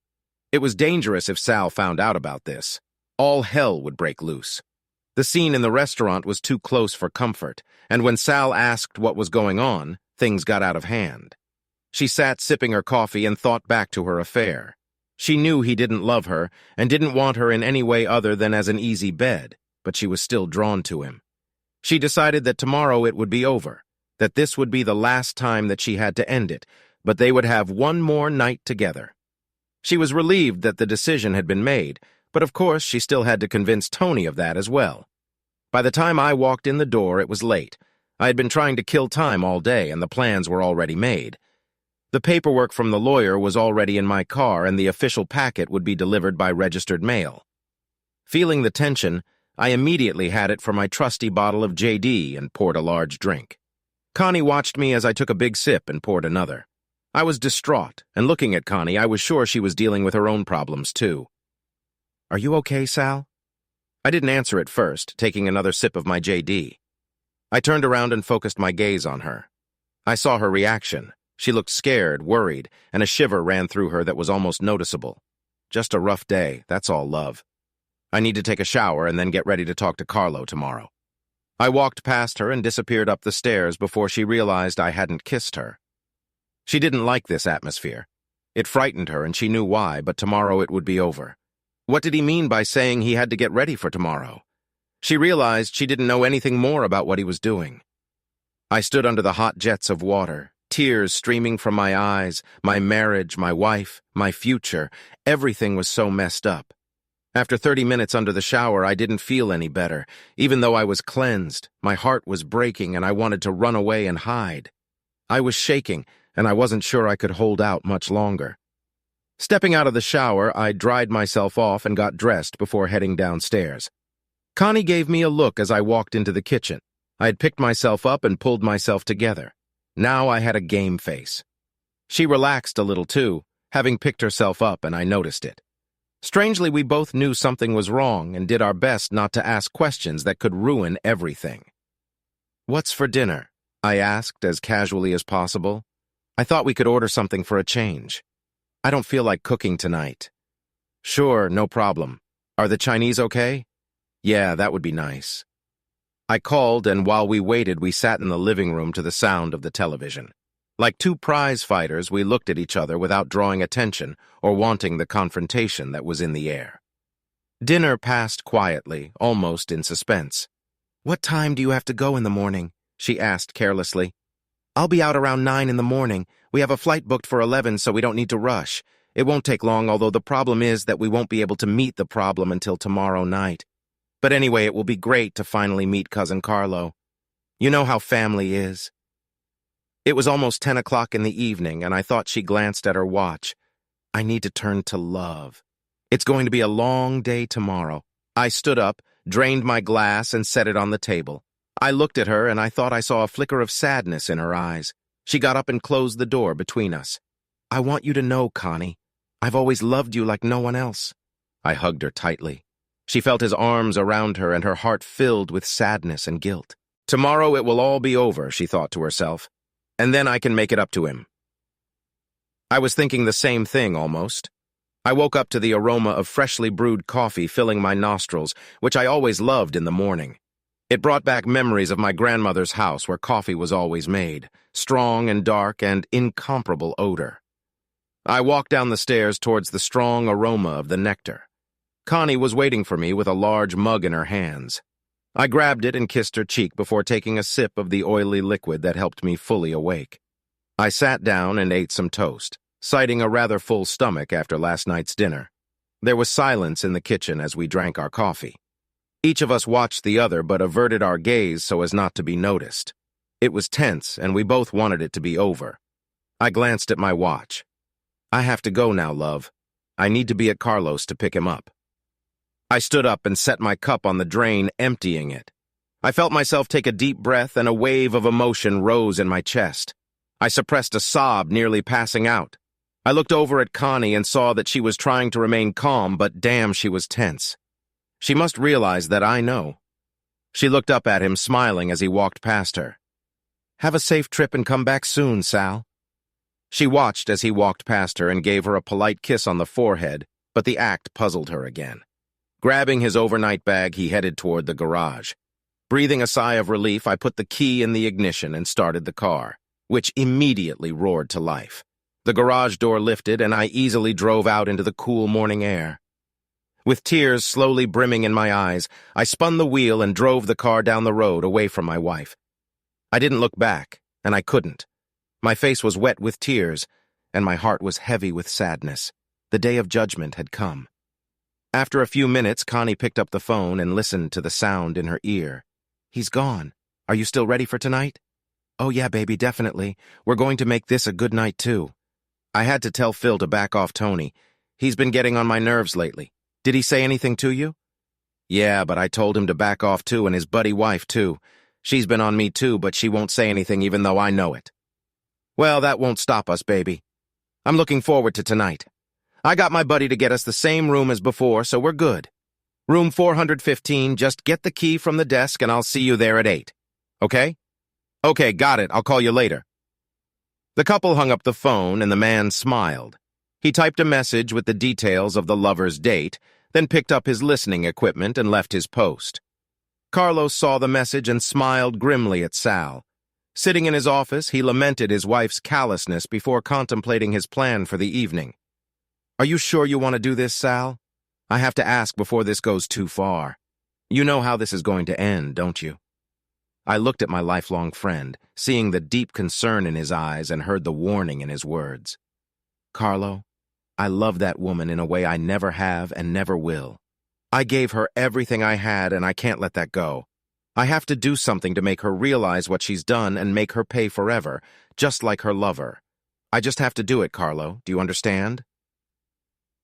It was dangerous if Sal found out about this. All hell would break loose. The scene in the restaurant was too close for comfort, and when Sal asked what was going on, things got out of hand. She sat sipping her coffee and thought back to her affair. She knew he didn't love her and didn't want her in any way other than as an easy bed, but she was still drawn to him. She decided that tomorrow it would be over, that this would be the last time that she had to end it, but they would have one more night together. She was relieved that the decision had been made, but of course she still had to convince Tony of that as well. By the time I walked in the door, it was late. I had been trying to kill time all day, and the plans were already made. The paperwork from the lawyer was already in my car, and the official packet would be delivered by registered mail. Feeling the tension, I immediately had it for my trusty bottle of JD and poured a large drink. Connie watched me as I took a big sip and poured another. I was distraught, and looking at Connie, I was sure she was dealing with her own problems, too. "Are you okay, Sal?" I didn't answer at first, taking another sip of my JD. I turned around and focused my gaze on her. I saw her reaction. She looked scared, worried, and a shiver ran through her that was almost noticeable. Just a rough day, that's all, love. I need to take a shower and then get ready to talk to Carlo tomorrow. I walked past her and disappeared up the stairs before she realized I hadn't kissed her. She didn't like this atmosphere. It frightened her, and she knew why, but tomorrow it would be over. What did he mean by saying he had to get ready for tomorrow? She realized she didn't know anything more about what he was doing. I stood under the hot jets of water, tears streaming from my eyes, my marriage, my wife, my future. Everything was so messed up. After 30 minutes under the shower, I didn't feel any better. Even though I was cleansed, my heart was breaking and I wanted to run away and hide. I was shaking, and I wasn't sure I could hold out much longer. Stepping out of the shower, I dried myself off and got dressed before heading downstairs. Connie gave me a look as I walked into the kitchen. I had picked myself up and pulled myself together. Now I had a game face. She relaxed a little too, having picked herself up, and I noticed it. Strangely, we both knew something was wrong and did our best not to ask questions that could ruin everything. "What's for dinner?" I asked as casually as possible. I thought we could order something for a change. "I don't feel like cooking tonight." "Sure, no problem. Are the Chinese okay?" "Yeah, that would be nice." I called, and while we waited, we sat in the living room to the sound of the television. Like two prize fighters, we looked at each other without drawing attention or wanting the confrontation that was in the air. Dinner passed quietly, almost in suspense. "What time do you have to go in the morning?" she asked carelessly. "I'll be out around 9 in the morning. We have a flight booked for 11, so we don't need to rush. It won't take long, although the problem is that we won't be able to meet the problem until tomorrow night. But anyway, it will be great to finally meet Cousin Carlo. You know how family is." It was almost 10 o'clock in the evening, and I thought she glanced at her watch. I need to turn to love. It's going to be a long day tomorrow. I stood up, drained my glass, and set it on the table. I looked at her, and I thought I saw a flicker of sadness in her eyes. She got up and closed the door between us. "I want you to know, Connie, I've always loved you like no one else." I hugged her tightly. She felt his arms around her, and her heart filled with sadness and guilt. Tomorrow it will all be over, she thought to herself, and then I can make it up to him. I was thinking the same thing, almost. I woke up to the aroma of freshly brewed coffee filling my nostrils, which I always loved in the morning. It brought back memories of my grandmother's house where coffee was always made, strong and dark and incomparable odor. I walked down the stairs towards the strong aroma of the nectar. Connie was waiting for me with a large mug in her hands. I grabbed it and kissed her cheek before taking a sip of the oily liquid that helped me fully awake. I sat down and ate some toast, citing a rather full stomach after last night's dinner. There was silence in the kitchen as we drank our coffee. Each of us watched the other but averted our gaze so as not to be noticed. It was tense, and we both wanted it to be over. I glanced at my watch. I have to go now, love. I need to be at Carlos to pick him up. I stood up and set my cup on the drain, emptying it. I felt myself take a deep breath, and a wave of emotion rose in my chest. I suppressed a sob, nearly passing out. I looked over at Connie and saw that she was trying to remain calm, but damn, she was tense. She must realize that I know. She looked up at him, smiling as he walked past her. Have a safe trip and come back soon, Sal. She watched as he walked past her and gave her a polite kiss on the forehead, but the act puzzled her again. Grabbing his overnight bag, he headed toward the garage. Breathing a sigh of relief, I put the key in the ignition and started the car, which immediately roared to life. The garage door lifted, and I easily drove out into the cool morning air. With tears slowly brimming in my eyes, I spun the wheel and drove the car down the road away from my wife. I didn't look back, and I couldn't. My face was wet with tears, and my heart was heavy with sadness. The day of judgment had come. After a few minutes, Connie picked up the phone and listened to the sound in her ear. He's gone. Are you still ready for tonight? Oh yeah, baby, definitely. We're going to make this a good night, too. I had to tell Phil to back off Tony. He's been getting on my nerves lately. Did he say anything to you? Yeah, but I told him to back off too, and his buddy wife too. She's been on me too, but she won't say anything even though I know it. Well, that won't stop us, baby. I'm looking forward to tonight. I got my buddy to get us the same room as before, so we're good. Room 415, just get the key from the desk and I'll see you there at 8. Okay? Okay, got it. I'll call you later. The couple hung up the phone and the man smiled. He typed a message with the details of the lovers' date, then picked up his listening equipment and left his post. Carlos saw the message and smiled grimly at Sal. Sitting in his office, he lamented his wife's callousness before contemplating his plan for the evening. Are you sure you want to do this, Sal? I have to ask before this goes too far. You know how this is going to end, don't you? I looked at my lifelong friend, seeing the deep concern in his eyes and heard the warning in his words. Carlo, I love that woman in a way I never have and never will. I gave her everything I had and I can't let that go. I have to do something to make her realize what she's done and make her pay forever, just like her lover. I just have to do it, Carlo. Do you understand?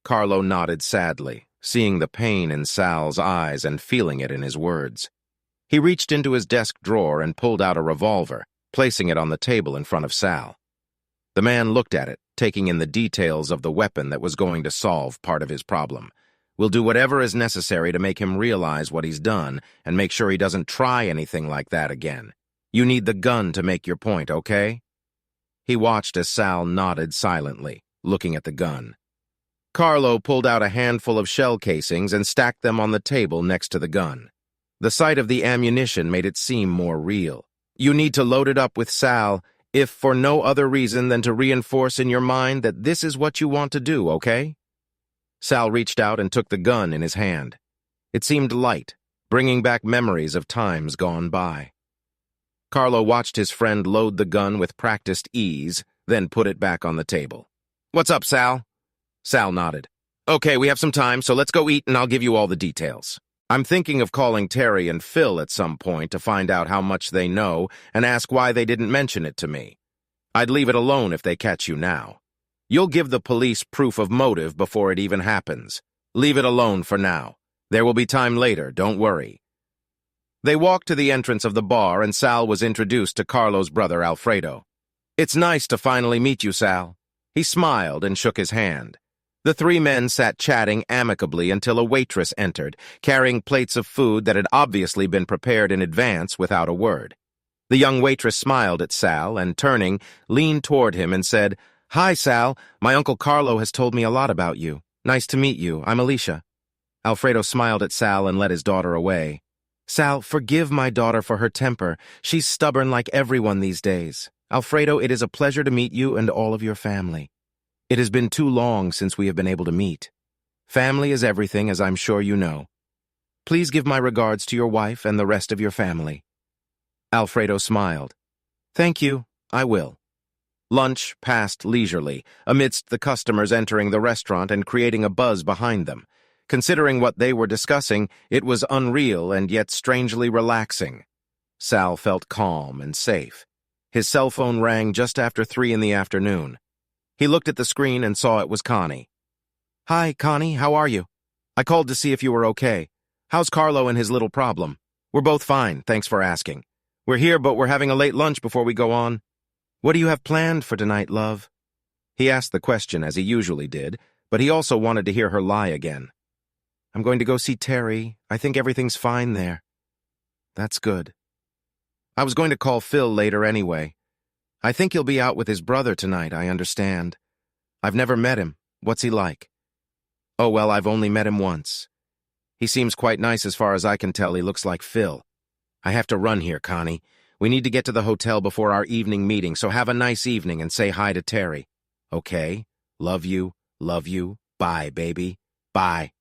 Carlo nodded sadly, seeing the pain in Sal's eyes and feeling it in his words. He reached into his desk drawer and pulled out a revolver, placing it on the table in front of Sal. The man looked at it, taking in the details of the weapon that was going to solve part of his problem. We'll do whatever is necessary to make him realize what he's done and make sure he doesn't try anything like that again. You need the gun to make your point, okay? He watched as Sal nodded silently, looking at the gun. Carlo pulled out a handful of shell casings and stacked them on the table next to the gun. The sight of the ammunition made it seem more real. You need to load it up with Sal, if for no other reason than to reinforce in your mind that this is what you want to do, okay? Sal reached out and took the gun in his hand. It seemed light, bringing back memories of times gone by. Carlo watched his friend load the gun with practiced ease, then put it back on the table. What's up, Sal? Sal nodded. Okay, we have some time, so let's go eat and I'll give you all the details. I'm thinking of calling Terry and Phil at some point to find out how much they know and ask why they didn't mention it to me. I'd leave it alone if they catch you now. You'll give the police proof of motive before it even happens. Leave it alone for now. There will be time later, don't worry. They walked to the entrance of the bar and Sal was introduced to Carlo's brother Alfredo. It's nice to finally meet you, Sal. He smiled and shook his hand. The three men sat chatting amicably until a waitress entered, carrying plates of food that had obviously been prepared in advance without a word. The young waitress smiled at Sal and, turning, leaned toward him and said, Hi, Sal. My Uncle Carlo has told me a lot about you. Nice to meet you. I'm Alicia. Alfredo smiled at Sal and led his daughter away. Sal, forgive my daughter for her temper. She's stubborn like everyone these days. Alfredo, it is a pleasure to meet you and all of your family. It has been too long since we have been able to meet. Family is everything, as I'm sure you know. Please give my regards to your wife and the rest of your family." Alfredo smiled. "Thank you, I will." Lunch passed leisurely, amidst the customers entering the restaurant and creating a buzz behind them. Considering what they were discussing, it was unreal and yet strangely relaxing. Sal felt calm and safe. His cell phone rang just after 3 in the afternoon. He looked at the screen and saw it was Connie. "Hi, Connie, how are you? I called to see if you were okay. How's Carlo and his little problem?" "We're both fine, thanks for asking. We're here, but we're having a late lunch before we go on." "What do you have planned for tonight, love?" He asked the question as he usually did, but he also wanted to hear her lie again. "I'm going to go see Terry. I think everything's fine there." "That's good." "I was going to call Phil later anyway. I think he'll be out with his brother tonight, I understand. I've never met him. What's he like?" "Oh, well, I've only met him once. He seems quite nice as far as I can tell. He looks like Phil. I have to run here, Connie. We need to get to the hotel before our evening meeting, so have a nice evening and say hi to Terry." "Okay. Love you. Love you. Bye, baby. Bye."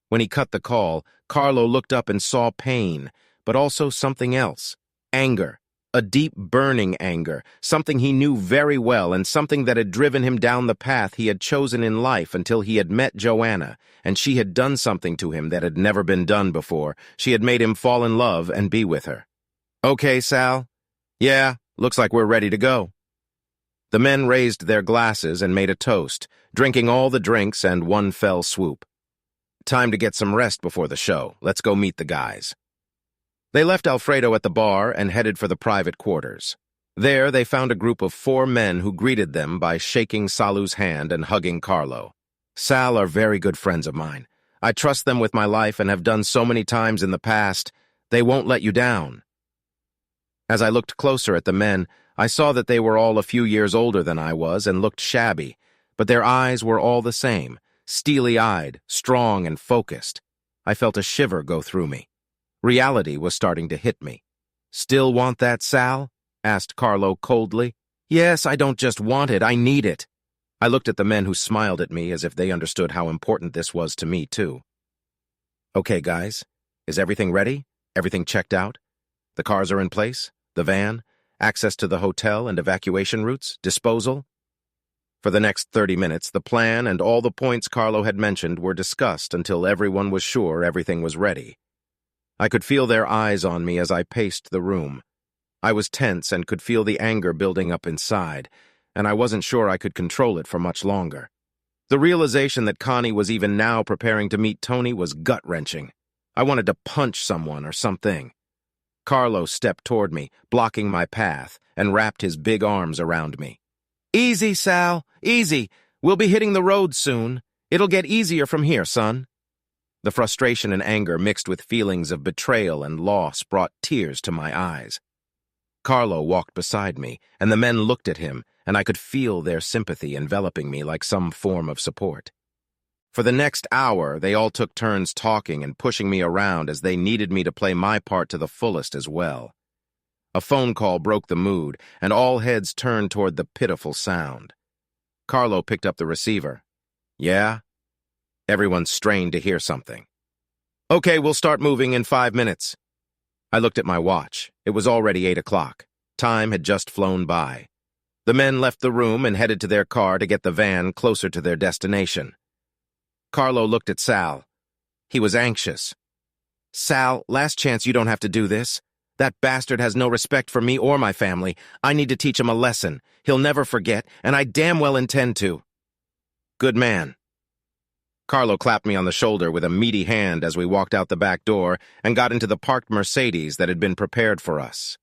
When he cut the call, Carlo looked up and saw pain, but also something else. Anger. A deep, burning anger, something he knew very well and something that had driven him down the path he had chosen in life until he had met Joanna, and she had done something to him that had never been done before. She had made him fall in love and be with her. "Okay, Sal? Yeah, looks like we're ready to go." The men raised their glasses and made a toast, drinking all the drinks in one fell swoop. "Time to get some rest before the show. Let's go meet the guys." They left Alfredo at the bar and headed for the private quarters. There, they found a group of 4 men who greeted them by shaking Salu's hand and hugging Carlo. "Sal are very good friends of mine. I trust them with my life and have done so many times in the past. They won't let you down." As I looked closer at the men, I saw that they were all a few years older than I was and looked shabby, but their eyes were all the same, steely-eyed, strong and focused. I felt a shiver go through me. Reality was starting to hit me. "Still want that, Sal?" asked Carlo coldly. "Yes, I don't just want it, I need it." I looked at the men who smiled at me as if they understood how important this was to me, too. "Okay, guys, is everything ready? Everything checked out? The cars are in place? The van? Access to the hotel and evacuation routes? Disposal?" For the next 30 minutes, the plan and all the points Carlo had mentioned were discussed until everyone was sure everything was ready. I could feel their eyes on me as I paced the room. I was tense and could feel the anger building up inside, and I wasn't sure I could control it for much longer. The realization that Connie was even now preparing to meet Tony was gut-wrenching. I wanted to punch someone or something. Carlo stepped toward me, blocking my path, and wrapped his big arms around me. "Easy, Sal, easy. We'll be hitting the road soon. It'll get easier from here, son." The frustration and anger mixed with feelings of betrayal and loss brought tears to my eyes. Carlo walked beside me, and the men looked at him, and I could feel their sympathy enveloping me like some form of support. For the next hour, they all took turns talking and pushing me around as they needed me to play my part to the fullest as well. A phone call broke the mood, and all heads turned toward the pitiful sound. Carlo picked up the receiver. "Yeah?" Everyone strained to hear something. "Okay, we'll start moving in 5 minutes." I looked at my watch. It was already 8 o'clock. Time had just flown by. The men left the room and headed to their car to get the van closer to their destination. Carlo looked at Sal. He was anxious. "Sal, last chance you don't have to do this. That bastard has no respect for me or my family. I need to teach him a lesson. He'll never forget, and I damn well intend to." "Good man." Carlo clapped me on the shoulder with a meaty hand as we walked out the back door and got into the parked Mercedes that had been prepared for us.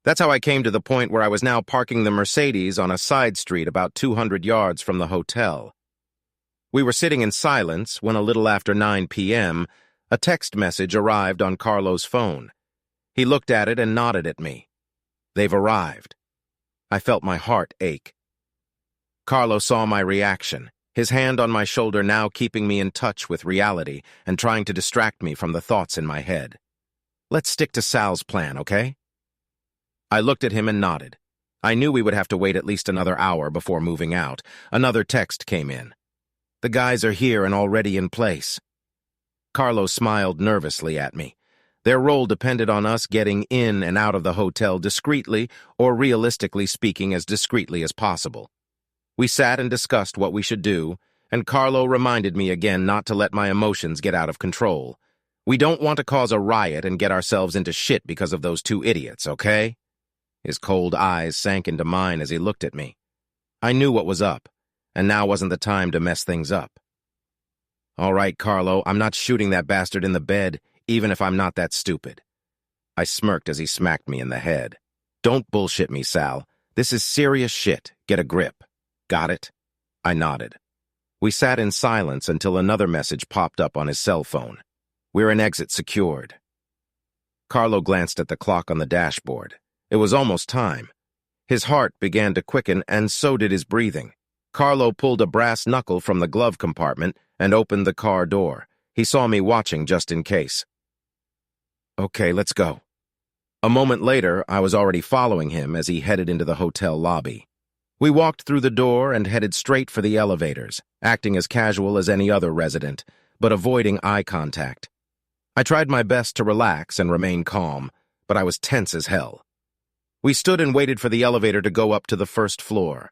That's how I came to the point where I was now parking the Mercedes on a side street about 200 yards from the hotel. We were sitting in silence when, a little after 9 p.m., a text message arrived on Carlo's phone. He looked at it and nodded at me. "They've arrived." I felt my heart ache. Carlo saw my reaction, his hand on my shoulder now keeping me in touch with reality and trying to distract me from the thoughts in my head. "Let's stick to Sal's plan, okay?" I looked at him and nodded. I knew we would have to wait at least another hour before moving out. Another text came in. The guys are here and already in place. Carlo smiled nervously at me. Their role depended on us getting in and out of the hotel discreetly, or realistically speaking, as discreetly as possible. We sat and discussed what we should do, and Carlo reminded me again not to let my emotions get out of control. We don't want to cause a riot and get ourselves into shit because of those two idiots, okay? His cold eyes sank into mine as he looked at me. I knew what was up, and now wasn't the time to mess things up. All right, Carlo, I'm not shooting that bastard in the bed, even if I'm not that stupid. I smirked as he smacked me in the head. Don't bullshit me, Sal. This is serious shit. Get a grip. Got it? I nodded. We sat in silence until another message popped up on his cell phone. We're in exit secured. Carlo glanced at the clock on the dashboard. It was almost time. His heart began to quicken, and so did his breathing. Carlo pulled a brass knuckle from the glove compartment and opened the car door. He saw me watching just in case. Okay, let's go. A moment later, I was already following him as he headed into the hotel lobby. We walked through the door and headed straight for the elevators, acting as casual as any other resident, but avoiding eye contact. I tried my best to relax and remain calm, but I was tense as hell. We stood and waited for the elevator to go up to the first floor.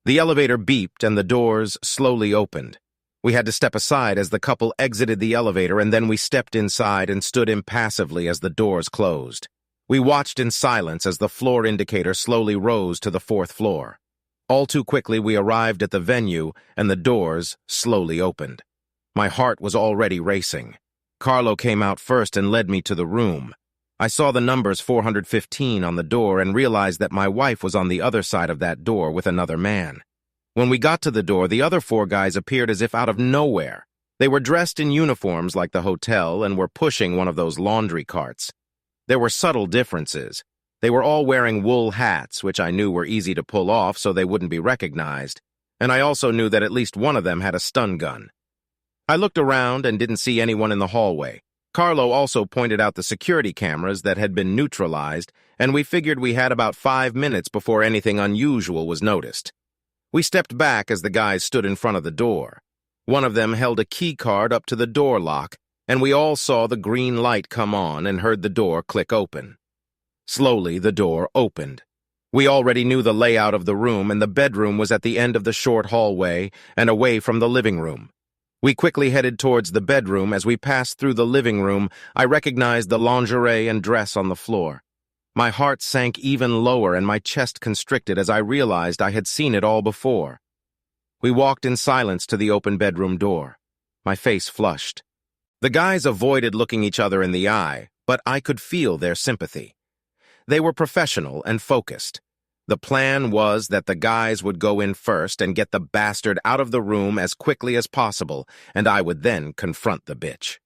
The elevator beeped and the doors slowly opened. We had to step aside as the couple exited the elevator, and then we stepped inside and stood impassively as the doors closed. We watched in silence as the floor indicator slowly rose to the 4th floor. All too quickly, we arrived at the venue, and the doors slowly opened. My heart was already racing. Carlo came out first and led me to the room. I saw the numbers 415 on the door and realized that my wife was on the other side of that door with another man. When we got to the door, the other 4 guys appeared as if out of nowhere. They were dressed in uniforms like the hotel and were pushing one of those laundry carts. There were subtle differences. They were all wearing wool hats, which I knew were easy to pull off so they wouldn't be recognized, and I also knew that at least one of them had a stun gun. I looked around and didn't see anyone in the hallway. Carlo also pointed out the security cameras that had been neutralized, and we figured we had about 5 minutes before anything unusual was noticed. We stepped back as the guys stood in front of the door. One of them held a key card up to the door lock, and we all saw the green light come on and heard the door click open. Slowly, the door opened. We already knew the layout of the room, and the bedroom was at the end of the short hallway and away from the living room. We quickly headed towards the bedroom. As we passed through the living room, I recognized the lingerie and dress on the floor. My heart sank even lower and my chest constricted as I realized I had seen it all before. We walked in silence to the open bedroom door. My face flushed. The guys avoided looking each other in the eye, but I could feel their sympathy. They were professional and focused. The plan was that the guys would go in first and get the bastard out of the room as quickly as possible, and I would then confront the bitch.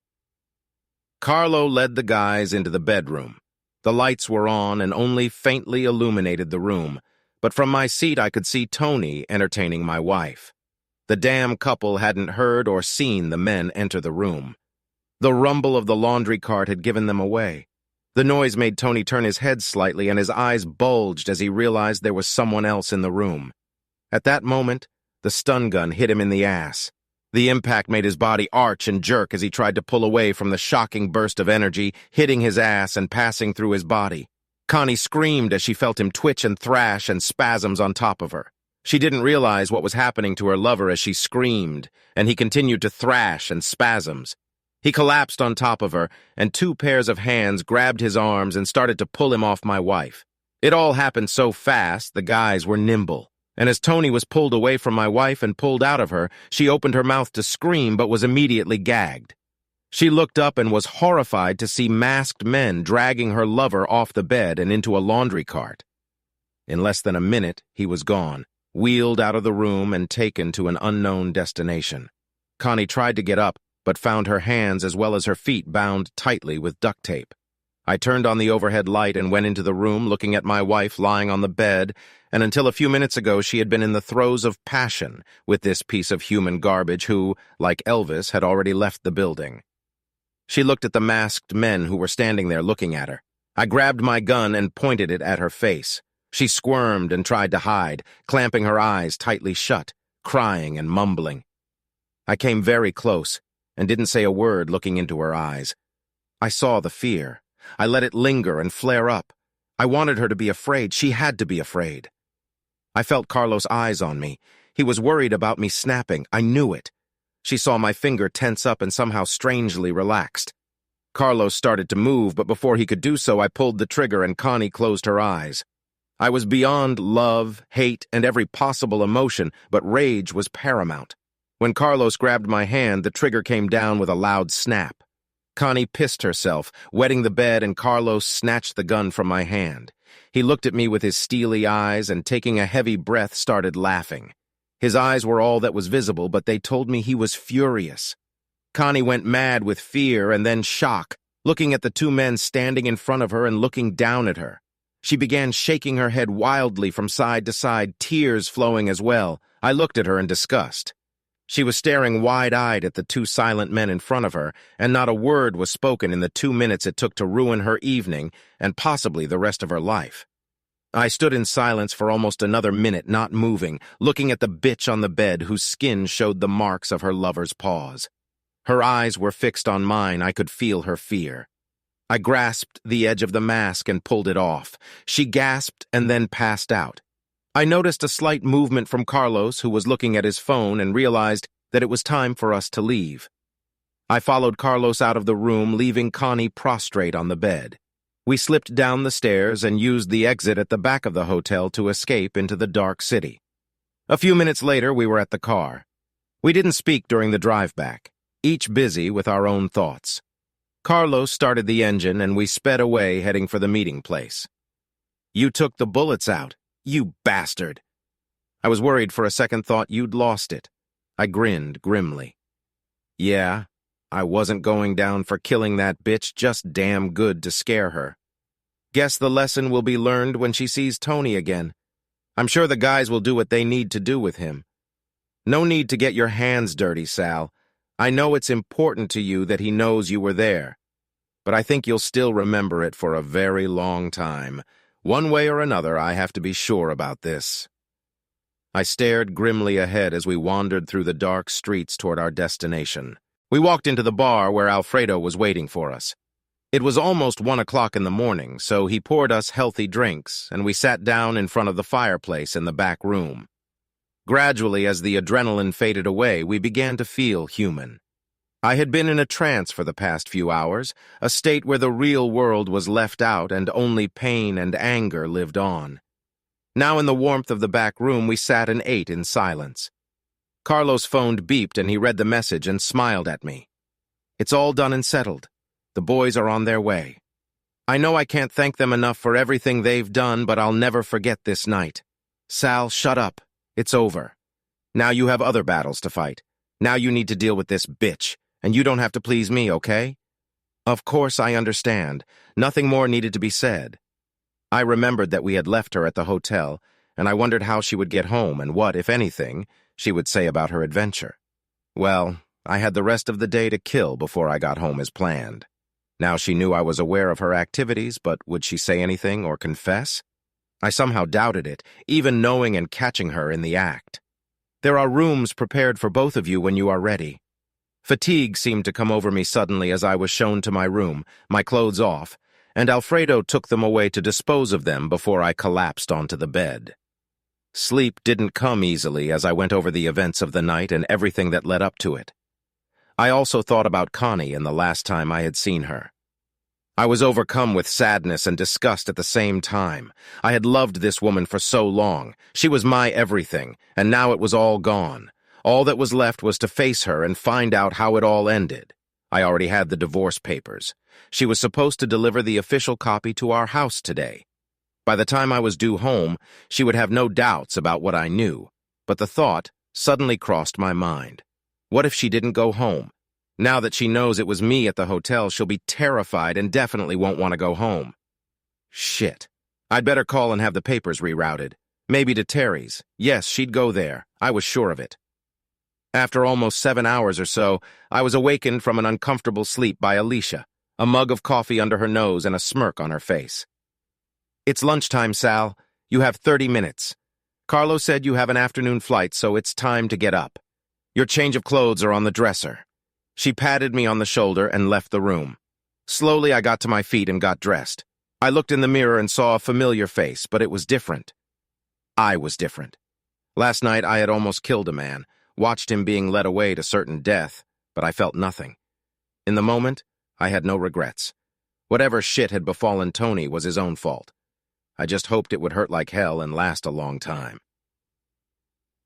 Carlo led the guys into the bedroom. The lights were on and only faintly illuminated the room, but from my seat I could see Tony entertaining my wife. The damn couple hadn't heard or seen the men enter the room. The rumble of the laundry cart had given them away. The noise made Tony turn his head slightly, and his eyes bulged as he realized there was someone else in the room. At that moment, the stun gun hit him in the ass. The impact made his body arch and jerk as he tried to pull away from the shocking burst of energy, hitting his ass and passing through his body. Connie screamed as she felt him twitch and thrash and spasms on top of her. She didn't realize what was happening to her lover as she screamed, and he continued to thrash and spasms. He collapsed on top of her, and 2 pairs of hands grabbed his arms and started to pull him off my wife. It all happened so fast, the guys were nimble. And as Tony was pulled away from my wife and pulled out of her, she opened her mouth to scream but was immediately gagged. She looked up and was horrified to see masked men dragging her lover off the bed and into a laundry cart. In less than a minute, he was gone, wheeled out of the room and taken to an unknown destination. Connie tried to get up, but found her hands as well as her feet bound tightly with duct tape. I turned on the overhead light and went into the room looking at my wife lying on the bed, and until a few minutes ago she had been in the throes of passion with this piece of human garbage who, like Elvis, had already left the building. She looked at the masked men who were standing there looking at her. I grabbed my gun and pointed it at her face. She squirmed and tried to hide, clamping her eyes tightly shut, crying and mumbling. I came very close and didn't say a word, looking into her eyes. I saw the fear. I let it linger and flare up. I wanted her to be afraid. She had to be afraid. I felt Carlos' eyes on me. He was worried about me snapping. I knew it. She saw my finger tense up and somehow strangely relaxed. Carlos started to move, but before he could do so, I pulled the trigger and Connie closed her eyes. I was beyond love, hate, and every possible emotion, but rage was paramount. When Carlos grabbed my hand, the trigger came down with a loud snap. Connie pissed herself, wetting the bed, and Carlos snatched the gun from my hand. He looked at me with his steely eyes and, taking a heavy breath, started laughing. His eyes were all that was visible, but they told me he was furious. Connie went mad with fear and then shock, looking at the two men standing in front of her and looking down at her. She began shaking her head wildly from side to side, tears flowing as well. I looked at her in disgust. She was staring wide-eyed at the two silent men in front of her, and not a word was spoken in the 2 minutes it took to ruin her evening and possibly the rest of her life. I stood in silence for almost another minute, not moving, looking at the bitch on the bed whose skin showed the marks of her lover's paws. Her eyes were fixed on mine. I could feel her fear. I grasped the edge of the mask and pulled it off. She gasped and then passed out. I noticed a slight movement from Carlos, who was looking at his phone, and realized that it was time for us to leave. I followed Carlos out of the room, leaving Connie prostrate on the bed. We slipped down the stairs and used the exit at the back of the hotel to escape into the dark city. A few minutes later, we were at the car. We didn't speak during the drive back, each busy with our own thoughts. Carlos started the engine, and we sped away, heading for the meeting place. "You took the bullets out, you bastard." I was worried for a second, thought you'd lost it. I grinned grimly. "Yeah, I wasn't going down for killing that bitch, just damn good to scare her. Guess the lesson will be learned when she sees Tony again. I'm sure the guys will do what they need to do with him. No need to get your hands dirty, Sal. I know it's important to you that he knows you were there, but I think you'll still remember it for a very long time. One way or another, I have to be sure about this." I stared grimly ahead as we wandered through the dark streets toward our destination. We walked into the bar where Alfredo was waiting for us. It was almost 1 o'clock in the morning, so he poured us healthy drinks, and we sat down in front of the fireplace in the back room. Gradually, as the adrenaline faded away, we began to feel human. I had been in a trance for the past few hours, a state where the real world was left out and only pain and anger lived on. Now, in the warmth of the back room, we sat and ate in silence. Carlos' phone beeped, and he read the message and smiled at me. "It's all done and settled. The boys are on their way. I know I can't thank them enough for everything they've done, but I'll never forget this night. Sal, shut up. It's over. Now you have other battles to fight. Now you need to deal with this bitch, and you don't have to please me, okay?" Of course, I understand. Nothing more needed to be said. I remembered that we had left her at the hotel, and I wondered how she would get home and what, if anything, she would say about her adventure. Well, I had the rest of the day to kill before I got home as planned. Now she knew I was aware of her activities, but would she say anything or confess? I somehow doubted it, even knowing and catching her in the act. "There are rooms prepared for both of you when you are ready." Fatigue seemed to come over me suddenly as I was shown to my room, my clothes off, and Alfredo took them away to dispose of them before I collapsed onto the bed. Sleep didn't come easily as I went over the events of the night and everything that led up to it. I also thought about Connie and the last time I had seen her. I was overcome with sadness and disgust at the same time. I had loved this woman for so long. She was my everything, and now it was all gone. All that was left was to face her and find out how it all ended. I already had the divorce papers. She was supposed to deliver the official copy to our house today. By the time I was due home, she would have no doubts about what I knew, but the thought suddenly crossed my mind. What if she didn't go home? Now that she knows it was me at the hotel, she'll be terrified and definitely won't want to go home. Shit. I'd better call and have the papers rerouted. Maybe to Terry's. Yes, she'd go there. I was sure of it. After almost 7 hours or so, I was awakened from an uncomfortable sleep by Alicia, a mug of coffee under her nose and a smirk on her face. "It's lunchtime, Sal. You have 30 minutes. Carlo said you have an afternoon flight, so it's time to get up." Your change of clothes are on the dresser." She patted me on the shoulder and left the room. Slowly, I got to my feet and got dressed. I looked in the mirror and saw a familiar face, but it was different. I was different. Last night, I had almost killed a man, watched him being led away to certain death, but I felt nothing. In the moment, I had no regrets. Whatever shit had befallen Tony was his own fault. I just hoped it would hurt like hell and last a long time.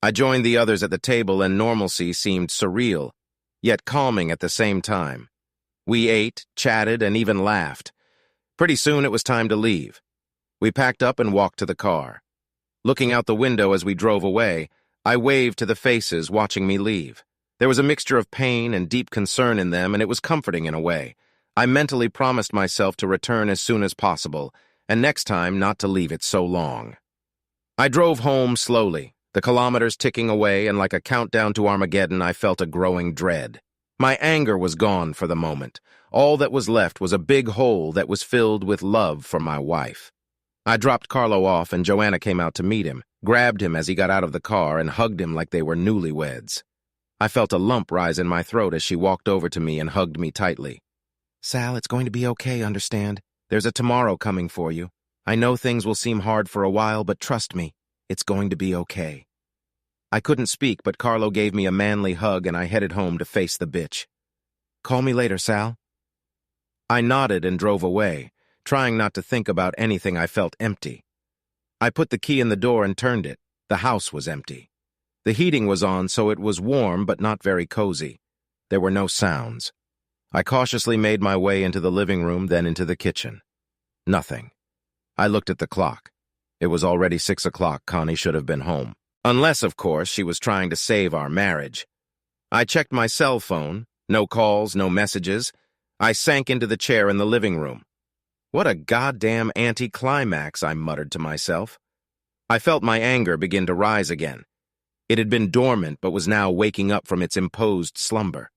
I joined the others at the table, and normalcy seemed surreal, yet calming at the same time. We ate, chatted, and even laughed. Pretty soon it was time to leave. We packed up and walked to the car. Looking out the window as we drove away, I waved to the faces watching me leave. There was a mixture of pain and deep concern in them, and it was comforting in a way. I mentally promised myself to return as soon as possible, and next time not to leave it so long. I drove home slowly, the kilometers ticking away, and like a countdown to Armageddon, I felt a growing dread. My anger was gone for the moment. All that was left was a big hole that was filled with love for my wife. I dropped Carlo off, and Joanna came out to meet him, grabbed him as he got out of the car, and hugged him like they were newlyweds. I felt a lump rise in my throat as she walked over to me and hugged me tightly. "Sal, it's going to be okay, understand? There's a tomorrow coming for you. I know things will seem hard for a while, but trust me, it's going to be okay." I couldn't speak, but Carlo gave me a manly hug, and I headed home to face the bitch. "Call me later, Sal." I nodded and drove away, trying not to think about anything. I felt empty. I put the key in the door and turned it. The house was empty. The heating was on, so it was warm but not very cozy. There were no sounds. I cautiously made my way into the living room, then into the kitchen. Nothing. I looked at the clock. It was already 6 o'clock. Connie should have been home. Unless, of course, she was trying to save our marriage. I checked my cell phone. No calls, no messages. I sank into the chair in the living room. What a goddamn anticlimax, I muttered to myself. I felt my anger begin to rise again. It had been dormant but was now waking up from its imposed slumber.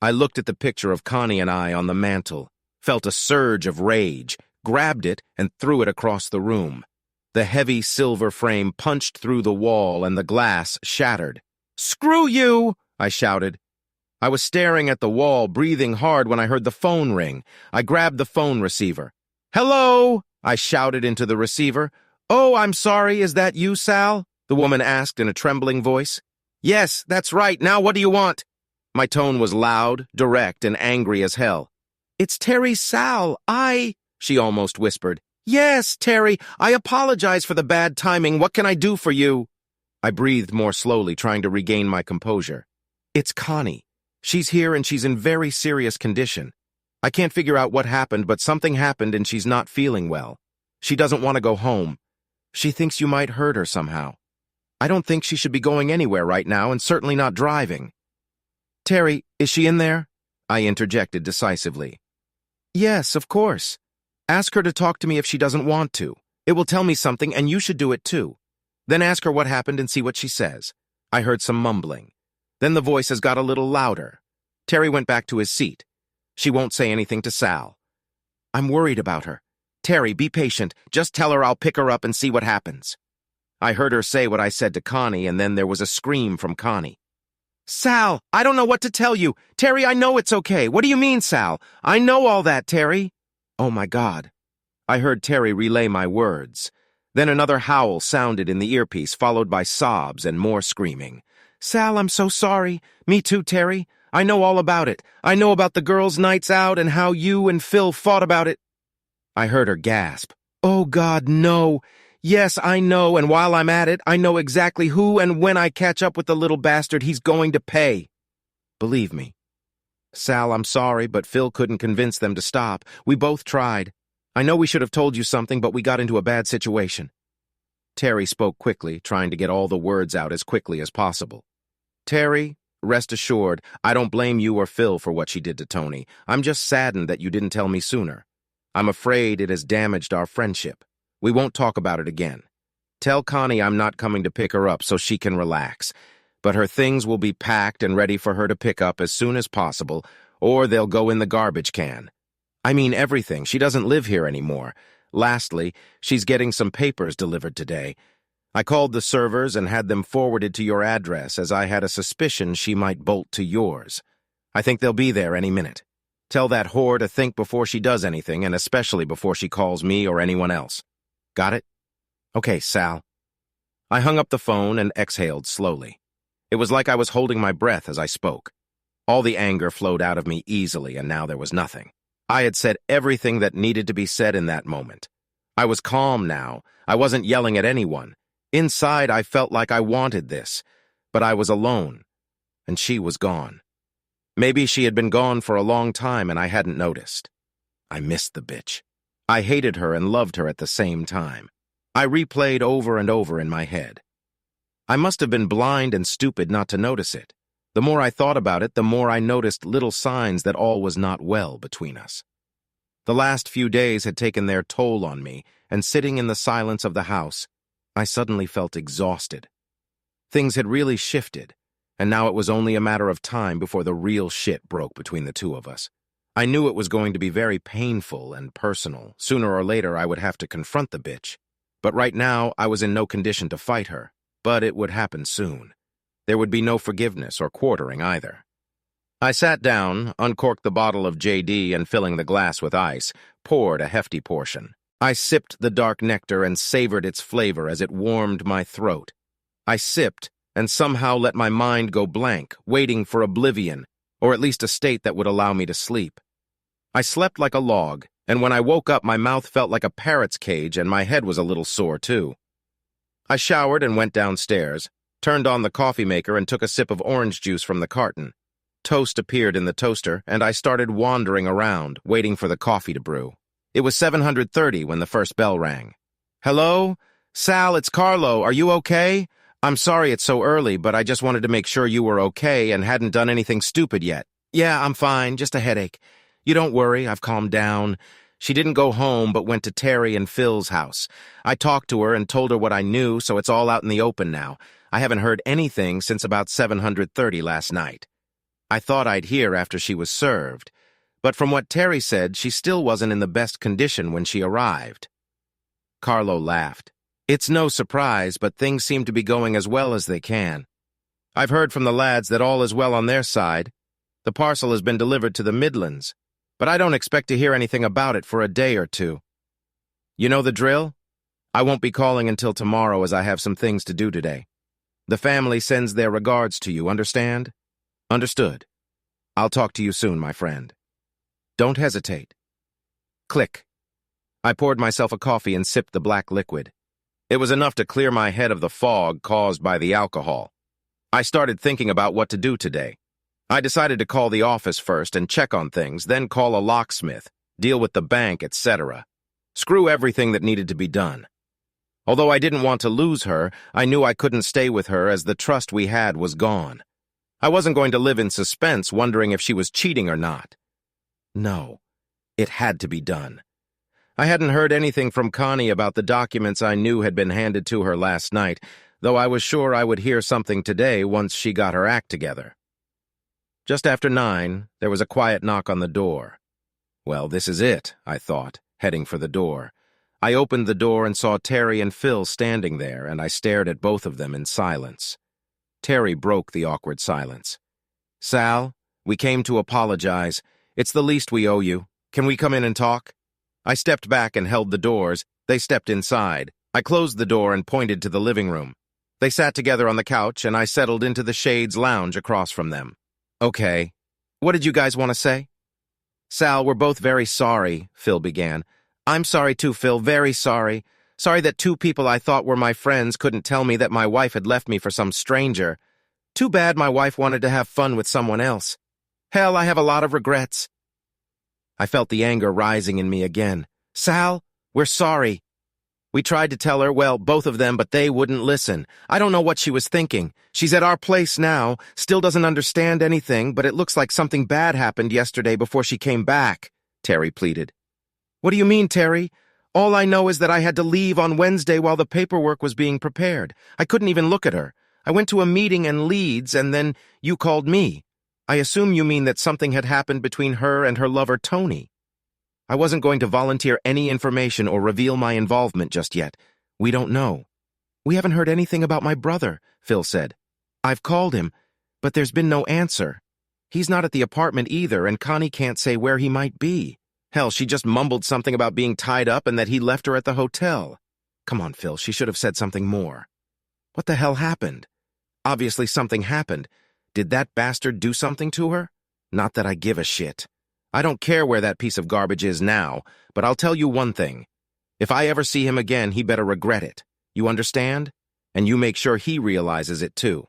I looked at the picture of Connie and I on the mantel, felt a surge of rage, grabbed it, and threw it across the room. The heavy silver frame punched through the wall and the glass shattered. "Screw you!" I shouted. I was staring at the wall, breathing hard, when I heard the phone ring. I grabbed the phone receiver. "Hello?" I shouted into the receiver. "Oh, I'm sorry, is that you, Sal?" the woman asked in a trembling voice. "Yes, that's right. Now what do you want?" My tone was loud, direct, and angry as hell. "It's Terry, Sal. She almost whispered. "Yes, Terry, I apologize for the bad timing. What can I do for you?" I breathed more slowly, trying to regain my composure. "It's Connie. She's here and she's in very serious condition. I can't figure out what happened, but something happened and she's not feeling well. She doesn't want to go home. She thinks you might hurt her somehow. I don't think she should be going anywhere right now, and certainly not driving." "Terry, is she in there?" I interjected decisively. "Yes, of course. Ask her to talk to me if she doesn't want to. It will tell me something, and you should do it too. Then ask her what happened and see what she says." I heard some mumbling. Then the voices got a little louder. Terry went back to his seat. "She won't say anything to Sal." "I'm worried about her. Terry, be patient. Just tell her I'll pick her up and see what happens." I heard her say what I said to Connie, and then there was a scream from Connie. "Sal, I don't know what to tell you. Terry, I know it's okay. What do you mean, Sal? I know all that, Terry." Oh my God. I heard Terry relay my words. Then another howl sounded in the earpiece, followed by sobs and more screaming. "Sal, I'm so sorry. Me too, Terry. I know all about it. I know about the girls' nights out and how you and Phil fought about it." I heard her gasp. "Oh God, no. Yes, I know, and while I'm at it, I know exactly who, and when I catch up with the little bastard, he's going to pay. Believe me. Sal, I'm sorry, but Phil couldn't convince them to stop. We both tried. I know we should have told you something, but we got into a bad situation." Terry spoke quickly, trying to get all the words out as quickly as possible. "Terry, rest assured, I don't blame you or Phil for what she did to Tony. I'm just saddened that you didn't tell me sooner. I'm afraid it has damaged our friendship. We won't talk about it again. Tell Connie I'm not coming to pick her up so she can relax, but her things will be packed and ready for her to pick up as soon as possible, or they'll go in the garbage can. I mean everything. She doesn't live here anymore. Lastly, she's getting some papers delivered today. I called the servers and had them forwarded to your address as I had a suspicion she might bolt to yours. I think they'll be there any minute. Tell that whore to think before she does anything, and especially before she calls me or anyone else. Got it? Okay, Sal. I hung up the phone and exhaled slowly. It was like I was holding my breath as I spoke. All the anger flowed out of me easily, and now there was nothing. I had said everything that needed to be said in that moment. I was calm now. I wasn't yelling at anyone. Inside, I felt like I wanted this, but I was alone, and she was gone. Maybe she had been gone for a long time and I hadn't noticed. I missed the bitch. I hated her and loved her at the same time. I replayed over and over in my head. I must have been blind and stupid not to notice it. The more I thought about it, the more I noticed little signs that all was not well between us. The last few days had taken their toll on me, and sitting in the silence of the house, I suddenly felt exhausted. Things had really shifted, and now it was only a matter of time before the real shit broke between the two of us. I knew it was going to be very painful and personal. Sooner or later, I would have to confront the bitch. But right now, I was in no condition to fight her. But it would happen soon. There would be no forgiveness or quartering either. I sat down, uncorked the bottle of JD, and filling the glass with ice, poured a hefty portion. I sipped the dark nectar and savored its flavor as it warmed my throat. I sipped and somehow let my mind go blank, waiting for oblivion, or at least a state that would allow me to sleep. I slept like a log, and when I woke up, my mouth felt like a parrot's cage and my head was a little sore, too. I showered and went downstairs, turned on the coffee maker and took a sip of orange juice from the carton. Toast appeared in the toaster, and I started wandering around, waiting for the coffee to brew. It was 7:30 when the first bell rang. Hello? Sal, it's Carlo. Are you okay? I'm sorry it's so early, but I just wanted to make sure you were okay and hadn't done anything stupid yet. Yeah, I'm fine, just a headache. You don't worry, I've calmed down. She didn't go home, but went to Terry and Phil's house. I talked to her and told her what I knew, so it's all out in the open now. I haven't heard anything since about 7:30 last night. I thought I'd hear after she was served, but from what Terry said, she still wasn't in the best condition when she arrived. Carlo laughed. It's no surprise, but things seem to be going as well as they can. I've heard from the lads that all is well on their side. The parcel has been delivered to the Midlands, but I don't expect to hear anything about it for a day or two. You know the drill? I won't be calling until tomorrow as I have some things to do today. The family sends their regards to you, understand? Understood. I'll talk to you soon, my friend. Don't hesitate. Click. I poured myself a coffee and sipped the black liquid. It was enough to clear my head of the fog caused by the alcohol. I started thinking about what to do today. I decided to call the office first and check on things, then call a locksmith, deal with the bank, etc. Screw everything that needed to be done. Although I didn't want to lose her, I knew I couldn't stay with her as the trust we had was gone. I wasn't going to live in suspense, wondering if she was cheating or not. No, it had to be done. I hadn't heard anything from Connie about the documents I knew had been handed to her last night, though I was sure I would hear something today once she got her act together. Just after 9, there was a quiet knock on the door. Well, this is it, I thought, heading for the door. I opened the door and saw Terry and Phil standing there, and I stared at both of them in silence. Terry broke the awkward silence. Sal, we came to apologize. It's the least we owe you. Can we come in and talk? I stepped back and held the doors. They stepped inside. I closed the door and pointed to the living room. They sat together on the couch, and I settled into the Shades lounge across from them. Okay. What did you guys want to say? Sal, we're both very sorry, Phil began. I'm sorry too, Phil, very sorry. Sorry that 2 people I thought were my friends couldn't tell me that my wife had left me for some stranger. Too bad my wife wanted to have fun with someone else. Hell, I have a lot of regrets. I felt the anger rising in me again. Sal, we're sorry. We tried to tell her, well, both of them, but they wouldn't listen. I don't know what she was thinking. She's at our place now, still doesn't understand anything, but it looks like something bad happened yesterday before she came back, Terry pleaded. What do you mean, Terry? All I know is that I had to leave on Wednesday while the paperwork was being prepared. I couldn't even look at her. I went to a meeting in Leeds, and then you called me. I assume you mean that something had happened between her and her lover, Tony. I wasn't going to volunteer any information or reveal my involvement just yet. We don't know. We haven't heard anything about my brother, Phil said. I've called him, but there's been no answer. He's not at the apartment either, and Connie can't say where he might be. Hell, she just mumbled something about being tied up and that he left her at the hotel. Come on, Phil, she should have said something more. What the hell happened? Obviously something happened. Did that bastard do something to her? Not that I give a shit. I don't care where that piece of garbage is now, but I'll tell you one thing. If I ever see him again, he better regret it. You understand? And you make sure he realizes it too.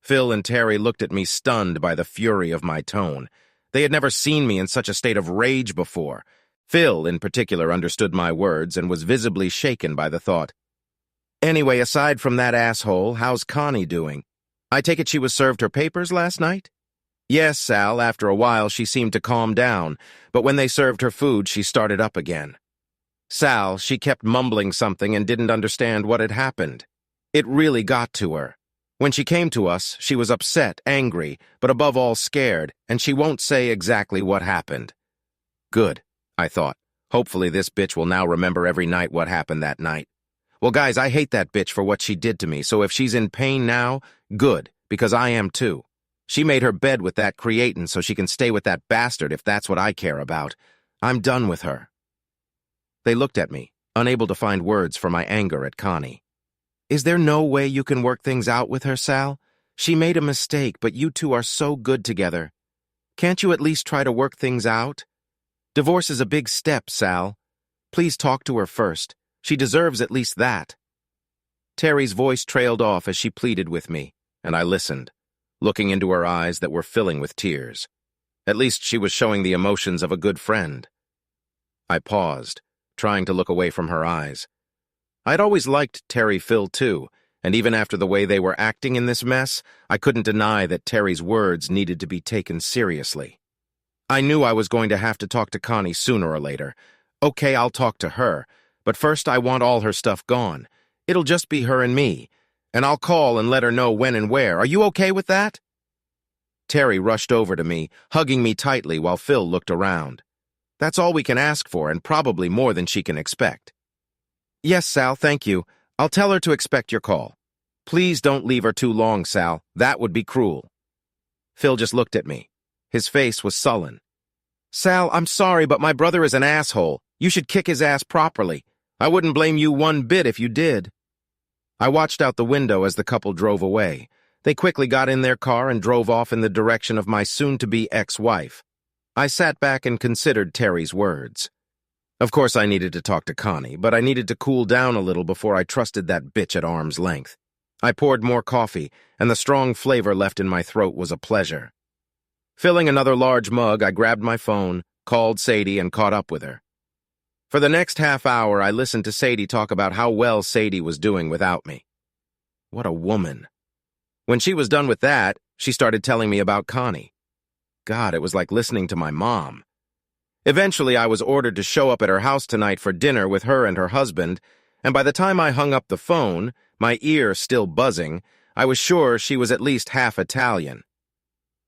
Phil and Terry looked at me stunned by the fury of my tone. They had never seen me in such a state of rage before. Phil, in particular, understood my words and was visibly shaken by the thought. Anyway, aside from that asshole, how's Connie doing? I take it she was served her papers last night? Yes, Sal, after a while she seemed to calm down, but when they served her food, she started up again. Sal, she kept mumbling something and didn't understand what had happened. It really got to her. When she came to us, she was upset, angry, but above all scared, and she won't say exactly what happened. Good, I thought. Hopefully this bitch will now remember every night what happened that night. Well, guys, I hate that bitch for what she did to me, so if she's in pain now, good, because I am too. She made her bed with that creatin' so she can stay with that bastard if that's what I care about. I'm done with her. They looked at me, unable to find words for my anger at Connie. Is there no way you can work things out with her, Sal? She made a mistake, but you two are so good together. Can't you at least try to work things out? Divorce is a big step, Sal. Please talk to her first. She deserves at least that. Terry's voice trailed off as she pleaded with me, and I listened, looking into her eyes that were filling with tears. At least she was showing the emotions of a good friend. I paused, trying to look away from her eyes. I'd always liked Terry Phil too, and even after the way they were acting in this mess, I couldn't deny that Terry's words needed to be taken seriously. I knew I was going to have to talk to Connie sooner or later. Okay, I'll talk to her, but first I want all her stuff gone. It'll just be her and me, and I'll call and let her know when and where. Are you okay with that? Terry rushed over to me, hugging me tightly while Phil looked around. That's all we can ask for, and probably more than she can expect. Yes, Sal, thank you. I'll tell her to expect your call. Please don't leave her too long, Sal. That would be cruel. Phil just looked at me. His face was sullen. Sal, I'm sorry, but my brother is an asshole. You should kick his ass properly. I wouldn't blame you one bit if you did. I watched out the window as the couple drove away. They quickly got in their car and drove off in the direction of my soon-to-be ex-wife. I sat back and considered Terry's words. Of course I needed to talk to Connie, but I needed to cool down a little before I trusted that bitch at arm's length. I poured more coffee, and the strong flavor left in my throat was a pleasure. Filling another large mug, I grabbed my phone, called Sadie, and caught up with her. For the next half hour, I listened to Sadie talk about how well Sadie was doing without me. What a woman. When she was done with that, she started telling me about Connie. God, it was like listening to my mom. Eventually, I was ordered to show up at her house tonight for dinner with her and her husband, and by the time I hung up the phone, my ear still buzzing, I was sure she was at least half Italian.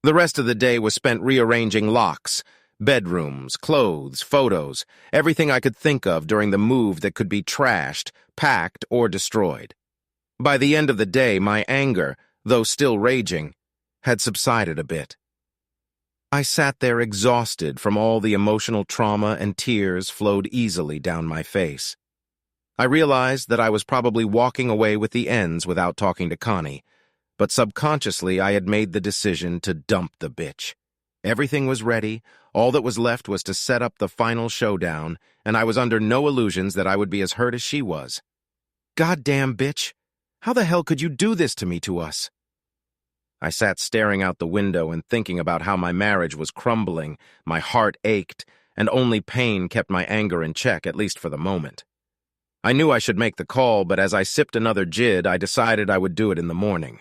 The rest of the day was spent rearranging locks, bedrooms, clothes, photos, everything I could think of during the move that could be trashed, packed, or destroyed. By the end of the day, my anger, though still raging, had subsided a bit. I sat there exhausted from all the emotional trauma, and tears flowed easily down my face. I realized that I was probably walking away with the ends without talking to Connie, but subconsciously I had made the decision to dump the bitch. Everything was ready, all that was left was to set up the final showdown, and I was under no illusions that I would be as hurt as she was. Goddamn bitch! How the hell could you do this to us? I sat staring out the window and thinking about how my marriage was crumbling, my heart ached, and only pain kept my anger in check, at least for the moment. I knew I should make the call, but as I sipped another gin, I decided I would do it in the morning.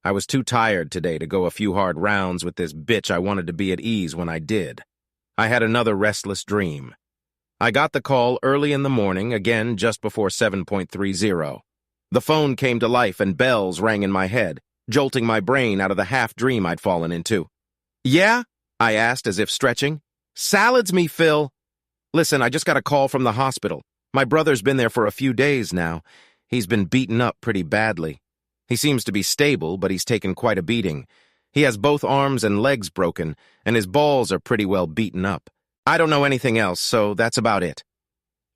I was too tired today to go a few hard rounds with this bitch. I wanted to be at ease when I did. I had another restless dream. I got the call early in the morning, again just before 7:30. The phone came to life and bells rang in my head, jolting my brain out of the half-dream I'd fallen into. Yeah? I asked as if stretching. Salads me, Phil. Listen, I just got a call from the hospital. My brother's been there for a few days now. He's been beaten up pretty badly. He seems to be stable, but he's taken quite a beating. He has both arms and legs broken, and his balls are pretty well beaten up. I don't know anything else, so that's about it.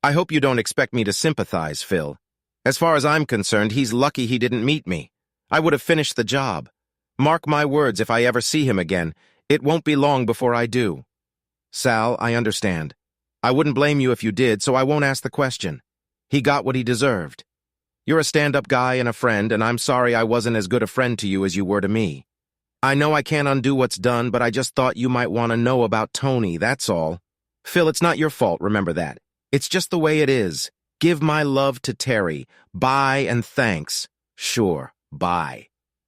I hope you don't expect me to sympathize, Phil. As far as I'm concerned, he's lucky he didn't meet me. I would have finished the job. Mark my words, if I ever see him again, it won't be long before I do. Sal, I understand. I wouldn't blame you if you did, so I won't ask the question. He got what he deserved. You're a stand-up guy and a friend, and I'm sorry I wasn't as good a friend to you as you were to me. I know I can't undo what's done, but I just thought you might want to know about Tony, that's all. Phil, it's not your fault, remember that. It's just the way it is. Give my love to Terry. Bye and thanks. Sure, bye.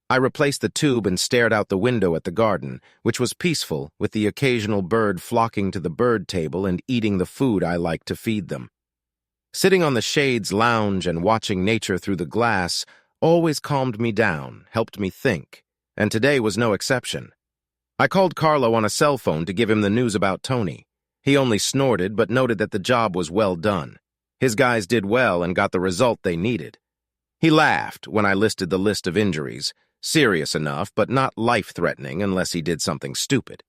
I replaced the tube and stared out the window at the garden, which was peaceful, with the occasional bird flocking to the bird table and eating the food I liked to feed them. Sitting on the shades lounge and watching nature through the glass always calmed me down, helped me think, and today was no exception. I called Carlo on a cell phone to give him the news about Tony. He only snorted, but noted that the job was well done. His guys did well and got the result they needed. He laughed when I listed the list of injuries, serious enough, but not life-threatening unless he did something stupid.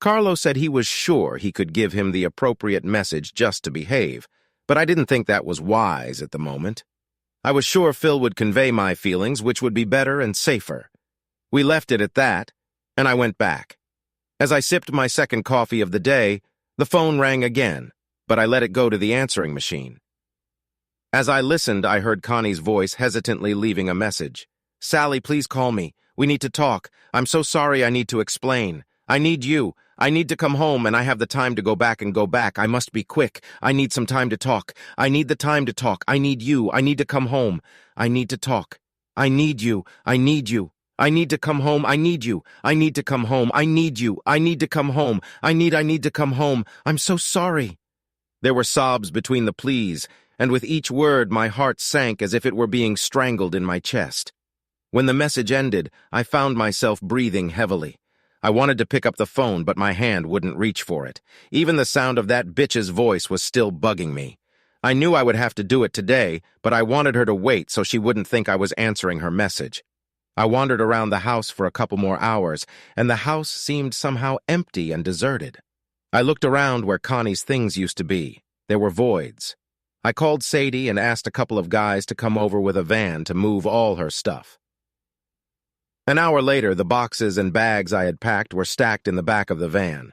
Carlo said he was sure he could give him the appropriate message just to behave, but I didn't think that was wise at the moment. I was sure Phil would convey my feelings, which would be better and safer. We left it at that, and I went back. As I sipped my second coffee of the day, the phone rang again, but I let it go to the answering machine. As I listened, I heard Connie's voice hesitantly leaving a message. Sally, please call me. We need to talk. I'm so sorry I need to explain. I need you. I need to come home, and I have the time to go back and go back. I must be quick. I need some time to talk. I need the time to talk. I need you. I need to come home. I need to talk. I need you. I need you. I need to come home. I need you. I need to come home. I need you. I need to come home. I need to come home. I'm so sorry. There were sobs between the pleas, and with each word my heart sank as if it were being strangled in my chest. When the message ended, I found myself breathing heavily. I wanted to pick up the phone, but my hand wouldn't reach for it. Even the sound of that bitch's voice was still bugging me. I knew I would have to do it today, but I wanted her to wait so she wouldn't think I was answering her message. I wandered around the house for a couple more hours, and the house seemed somehow empty and deserted. I looked around where Connie's things used to be. There were voids. I called Sadie and asked a couple of guys to come over with a van to move all her stuff. An hour later, the boxes and bags I had packed were stacked in the back of the van.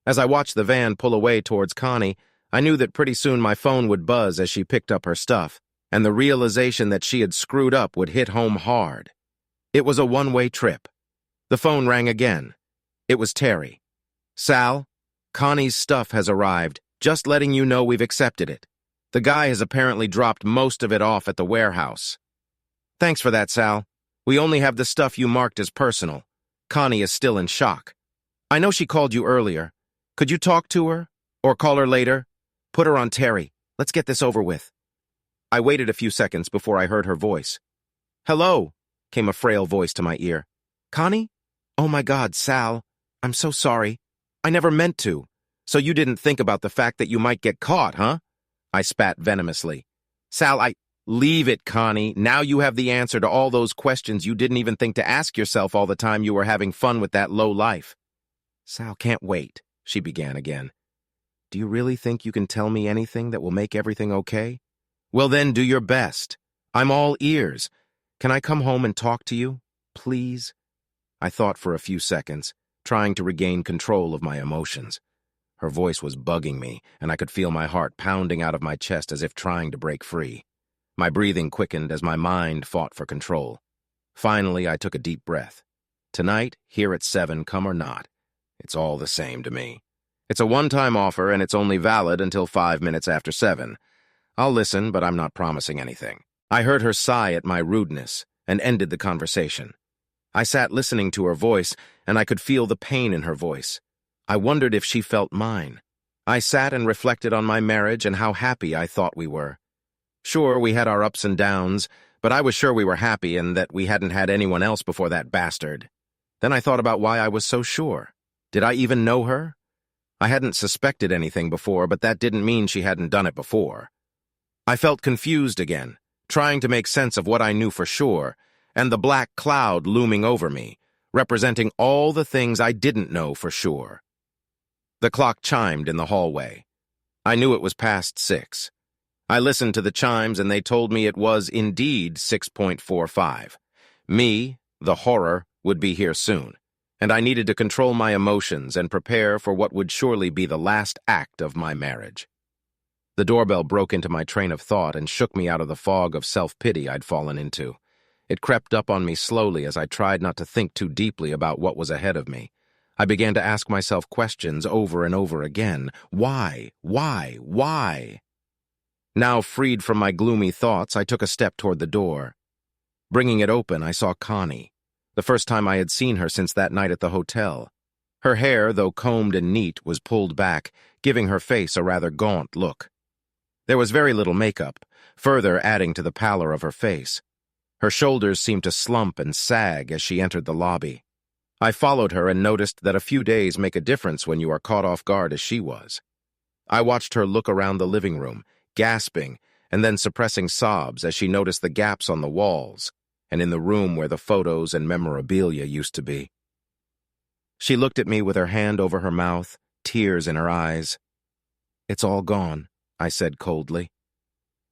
As I watched the van pull away towards Connie, I knew that pretty soon my phone would buzz as she picked up her stuff, and the realization that she had screwed up would hit home hard. It was a one-way trip. The phone rang again. It was Terry. Sal, Connie's stuff has arrived. Just letting you know we've accepted it. The guy has apparently dropped most of it off at the warehouse. Thanks for that, Sal. We only have the stuff you marked as personal. Connie is still in shock. I know she called you earlier. Could you talk to her? Or call her later? Put her on Terry. Let's get this over with. I waited a few seconds before I heard her voice. Hello, came a frail voice to my ear. Connie? Oh my God, Sal. I'm so sorry. I never meant to. So you didn't think about the fact that you might get caught, huh? I spat venomously. Sal, Leave it, Connie. Now you have the answer to all those questions you didn't even think to ask yourself all the time you were having fun with that low life. Sal can't wait, she began again. Do you really think you can tell me anything that will make everything okay? Well then, do your best. I'm all ears. Can I come home and talk to you? Please? I thought for a few seconds, trying to regain control of my emotions. Her voice was bugging me, and I could feel my heart pounding out of my chest as if trying to break free. My breathing quickened as my mind fought for control. Finally, I took a deep breath. Tonight, here at 7, come or not, it's all the same to me. It's a one-time offer, and it's only valid until 5 minutes after 7. I'll listen, but I'm not promising anything. I heard her sigh at my rudeness and ended the conversation. I sat listening to her voice, and I could feel the pain in her voice. I wondered if she felt mine. I sat and reflected on my marriage and how happy I thought we were. Sure, we had our ups and downs, but I was sure we were happy and that we hadn't had anyone else before that bastard. Then I thought about why I was so sure. Did I even know her? I hadn't suspected anything before, but that didn't mean she hadn't done it before. I felt confused again, trying to make sense of what I knew for sure, and the black cloud looming over me, representing all the things I didn't know for sure. The clock chimed in the hallway. I knew it was past 6. I listened to the chimes and they told me it was indeed 6:45. Me, the horror, would be here soon, and I needed to control my emotions and prepare for what would surely be the last act of my marriage. The doorbell broke into my train of thought and shook me out of the fog of self-pity I'd fallen into. It crept up on me slowly as I tried not to think too deeply about what was ahead of me. I began to ask myself questions over and over again. Why? Why? Why? Now freed from my gloomy thoughts, I took a step toward the door. Bringing it open, I saw Connie, the first time I had seen her since that night at the hotel. Her hair, though combed and neat, was pulled back, giving her face a rather gaunt look. There was very little makeup, further adding to the pallor of her face. Her shoulders seemed to slump and sag as she entered the lobby. I followed her and noticed that a few days make a difference when you are caught off guard as she was. I watched her look around the living room, gasping, and then suppressing sobs as she noticed the gaps on the walls and in the room where the photos and memorabilia used to be. She looked at me with her hand over her mouth, tears in her eyes. "It's all gone," I said coldly.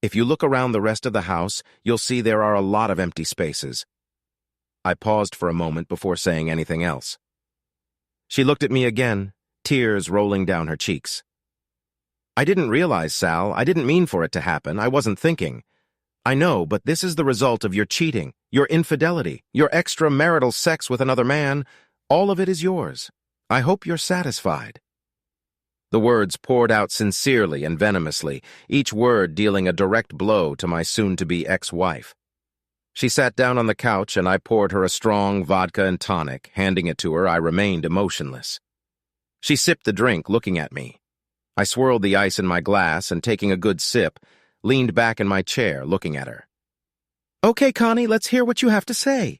"If you look around the rest of the house, you'll see there are a lot of empty spaces." I paused for a moment before saying anything else. She looked at me again, tears rolling down her cheeks. "I didn't realize, Sal. I didn't mean for it to happen. I wasn't thinking. I know, but this is the result of your cheating, your infidelity, your extramarital sex with another man. All of it is yours. I hope you're satisfied." The words poured out sincerely and venomously, each word dealing a direct blow to my soon-to-be ex-wife. She sat down on the couch and I poured her a strong vodka and tonic. Handing it to her, I remained emotionless. She sipped the drink, looking at me. I swirled the ice in my glass and, taking a good sip, leaned back in my chair, looking at her. "Okay, Connie, let's hear what you have to say."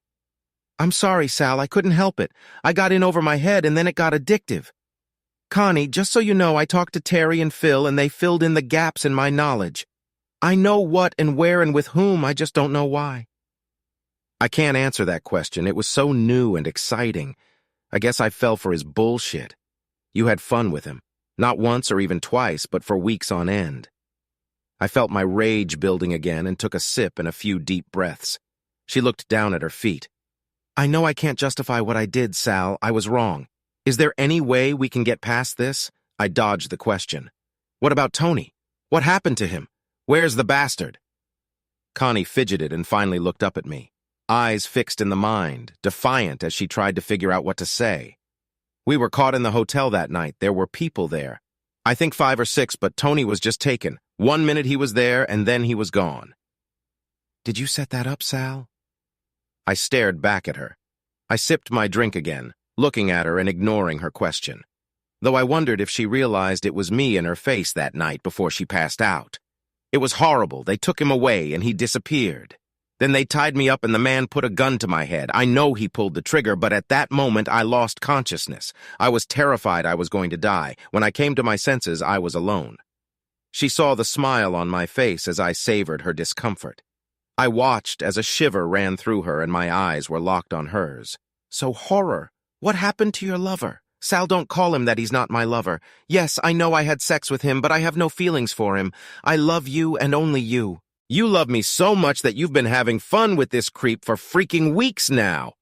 "I'm sorry, Sal, I couldn't help it. I got in over my head and then it got addictive. Connie, just so you know, I talked to Terry and Phil and they filled in the gaps in my knowledge. I know what and where and with whom, I just don't know why." I can't answer that question. It was so new and exciting. I guess I fell for his bullshit. You had fun with him. Not once or even twice, but for weeks on end. I felt my rage building again and took a sip and a few deep breaths. She looked down at her feet. "I know I can't justify what I did, Sal. I was wrong. Is there any way we can get past this?" I dodged the question. "What about Tony? What happened to him? Where's the bastard?" Connie fidgeted and finally looked up at me, eyes fixed in the mind, defiant as she tried to figure out what to say. "We were caught in the hotel that night. There were people there. I think 5 or 6, but Tony was just taken. 1 minute he was there, and then he was gone." "Did you set that up, Sal?" I stared back at her. I sipped my drink again, looking at her and ignoring her question, though I wondered if she realized it was me in her face that night before she passed out. It was horrible. They took him away, and he disappeared. Then they tied me up and the man put a gun to my head. I know he pulled the trigger, but at that moment I lost consciousness. I was terrified I was going to die. When I came to my senses, I was alone. She saw the smile on my face as I savored her discomfort. I watched as a shiver ran through her and my eyes were locked on hers. "So, horror, what happened to your lover? Sal, don't call him that. He's not my lover. Yes, I know I had sex with him, but I have no feelings for him. I love you and only you. You love me so much that you've been having fun with this creep for freaking weeks now."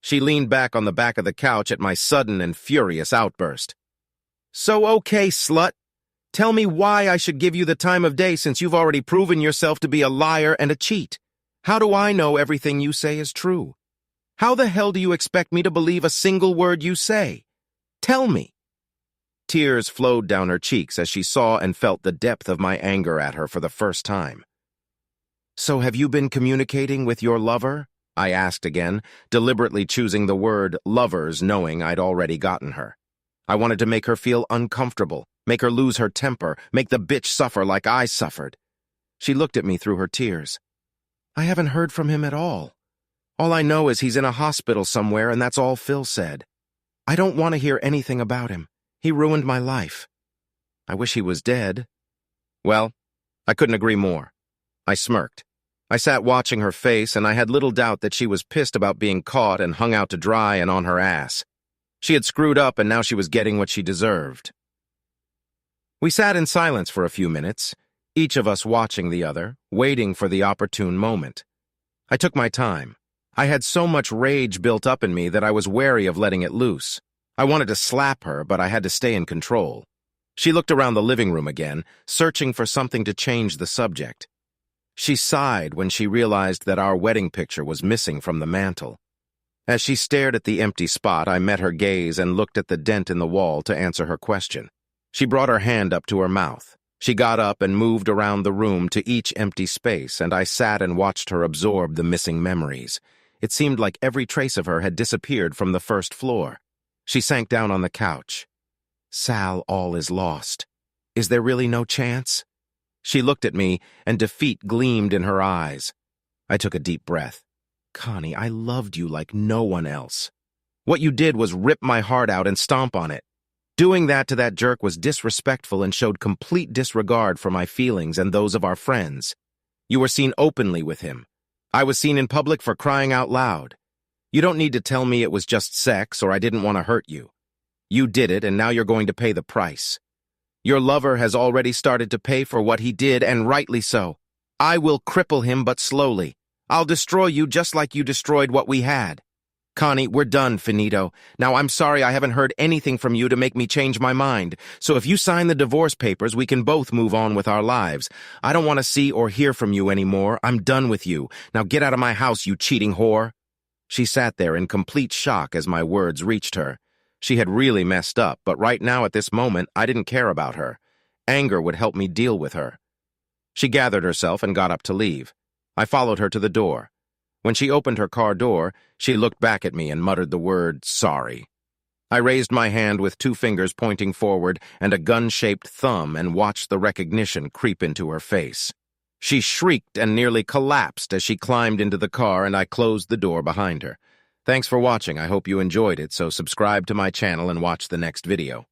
She leaned back on the back of the couch at my sudden and furious outburst. "So okay, slut. Tell me why I should give you the time of day since you've already proven yourself to be a liar and a cheat. How do I know everything you say is true? How the hell do you expect me to believe a single word you say? Tell me." Tears flowed down her cheeks as she saw and felt the depth of my anger at her for the first time. "So have you been communicating with your lover?" I asked again, deliberately choosing the word lovers knowing I'd already gotten her. I wanted to make her feel uncomfortable, make her lose her temper, make the bitch suffer like I suffered. She looked at me through her tears. "I haven't heard from him at all. All I know is he's in a hospital somewhere and that's all Phil said. I don't want to hear anything about him. He ruined my life. I wish he was dead." Well, I couldn't agree more. I smirked. I sat watching her face, and I had little doubt that she was pissed about being caught and hung out to dry and on her ass. She had screwed up, and now she was getting what she deserved. We sat in silence for a few minutes, each of us watching the other, waiting for the opportune moment. I took my time. I had so much rage built up in me that I was wary of letting it loose. I wanted to slap her, but I had to stay in control. She looked around the living room again, searching for something to change the subject. She sighed when she realized that our wedding picture was missing from the mantel. As she stared at the empty spot, I met her gaze and looked at the dent in the wall to answer her question. She brought her hand up to her mouth. She got up and moved around the room to each empty space, and I sat and watched her absorb the missing memories. It seemed like every trace of her had disappeared from the first floor. She sank down on the couch. Sal, all is lost. Is there really no chance? She looked at me, and defeat gleamed in her eyes. I took a deep breath. Connie, I loved you like no one else. What you did was rip my heart out and stomp on it. Doing that to that jerk was disrespectful and showed complete disregard for my feelings and those of our friends. You were seen openly with him. I was seen in public for crying out loud. You don't need to tell me it was just sex or I didn't want to hurt you. You did it, and now you're going to pay the price. Your lover has already started to pay for what he did, and rightly so. I will cripple him, but slowly. I'll destroy you just like you destroyed what we had. Connie, we're done, finito. Now, I'm sorry I haven't heard anything from you to make me change my mind. So if you sign the divorce papers, we can both move on with our lives. I don't want to see or hear from you anymore. I'm done with you. Now get out of my house, you cheating whore. She sat there in complete shock as my words reached her. She had really messed up, but right now at this moment, I didn't care about her. Anger would help me deal with her. She gathered herself and got up to leave. I followed her to the door. When she opened her car door, she looked back at me and muttered the word, sorry. I raised my hand with 2 fingers pointing forward and a gun-shaped thumb and watched the recognition creep into her face. She shrieked and nearly collapsed as she climbed into the car, and I closed the door behind her. Thanks for watching. I hope you enjoyed it, so subscribe to my channel and watch the next video.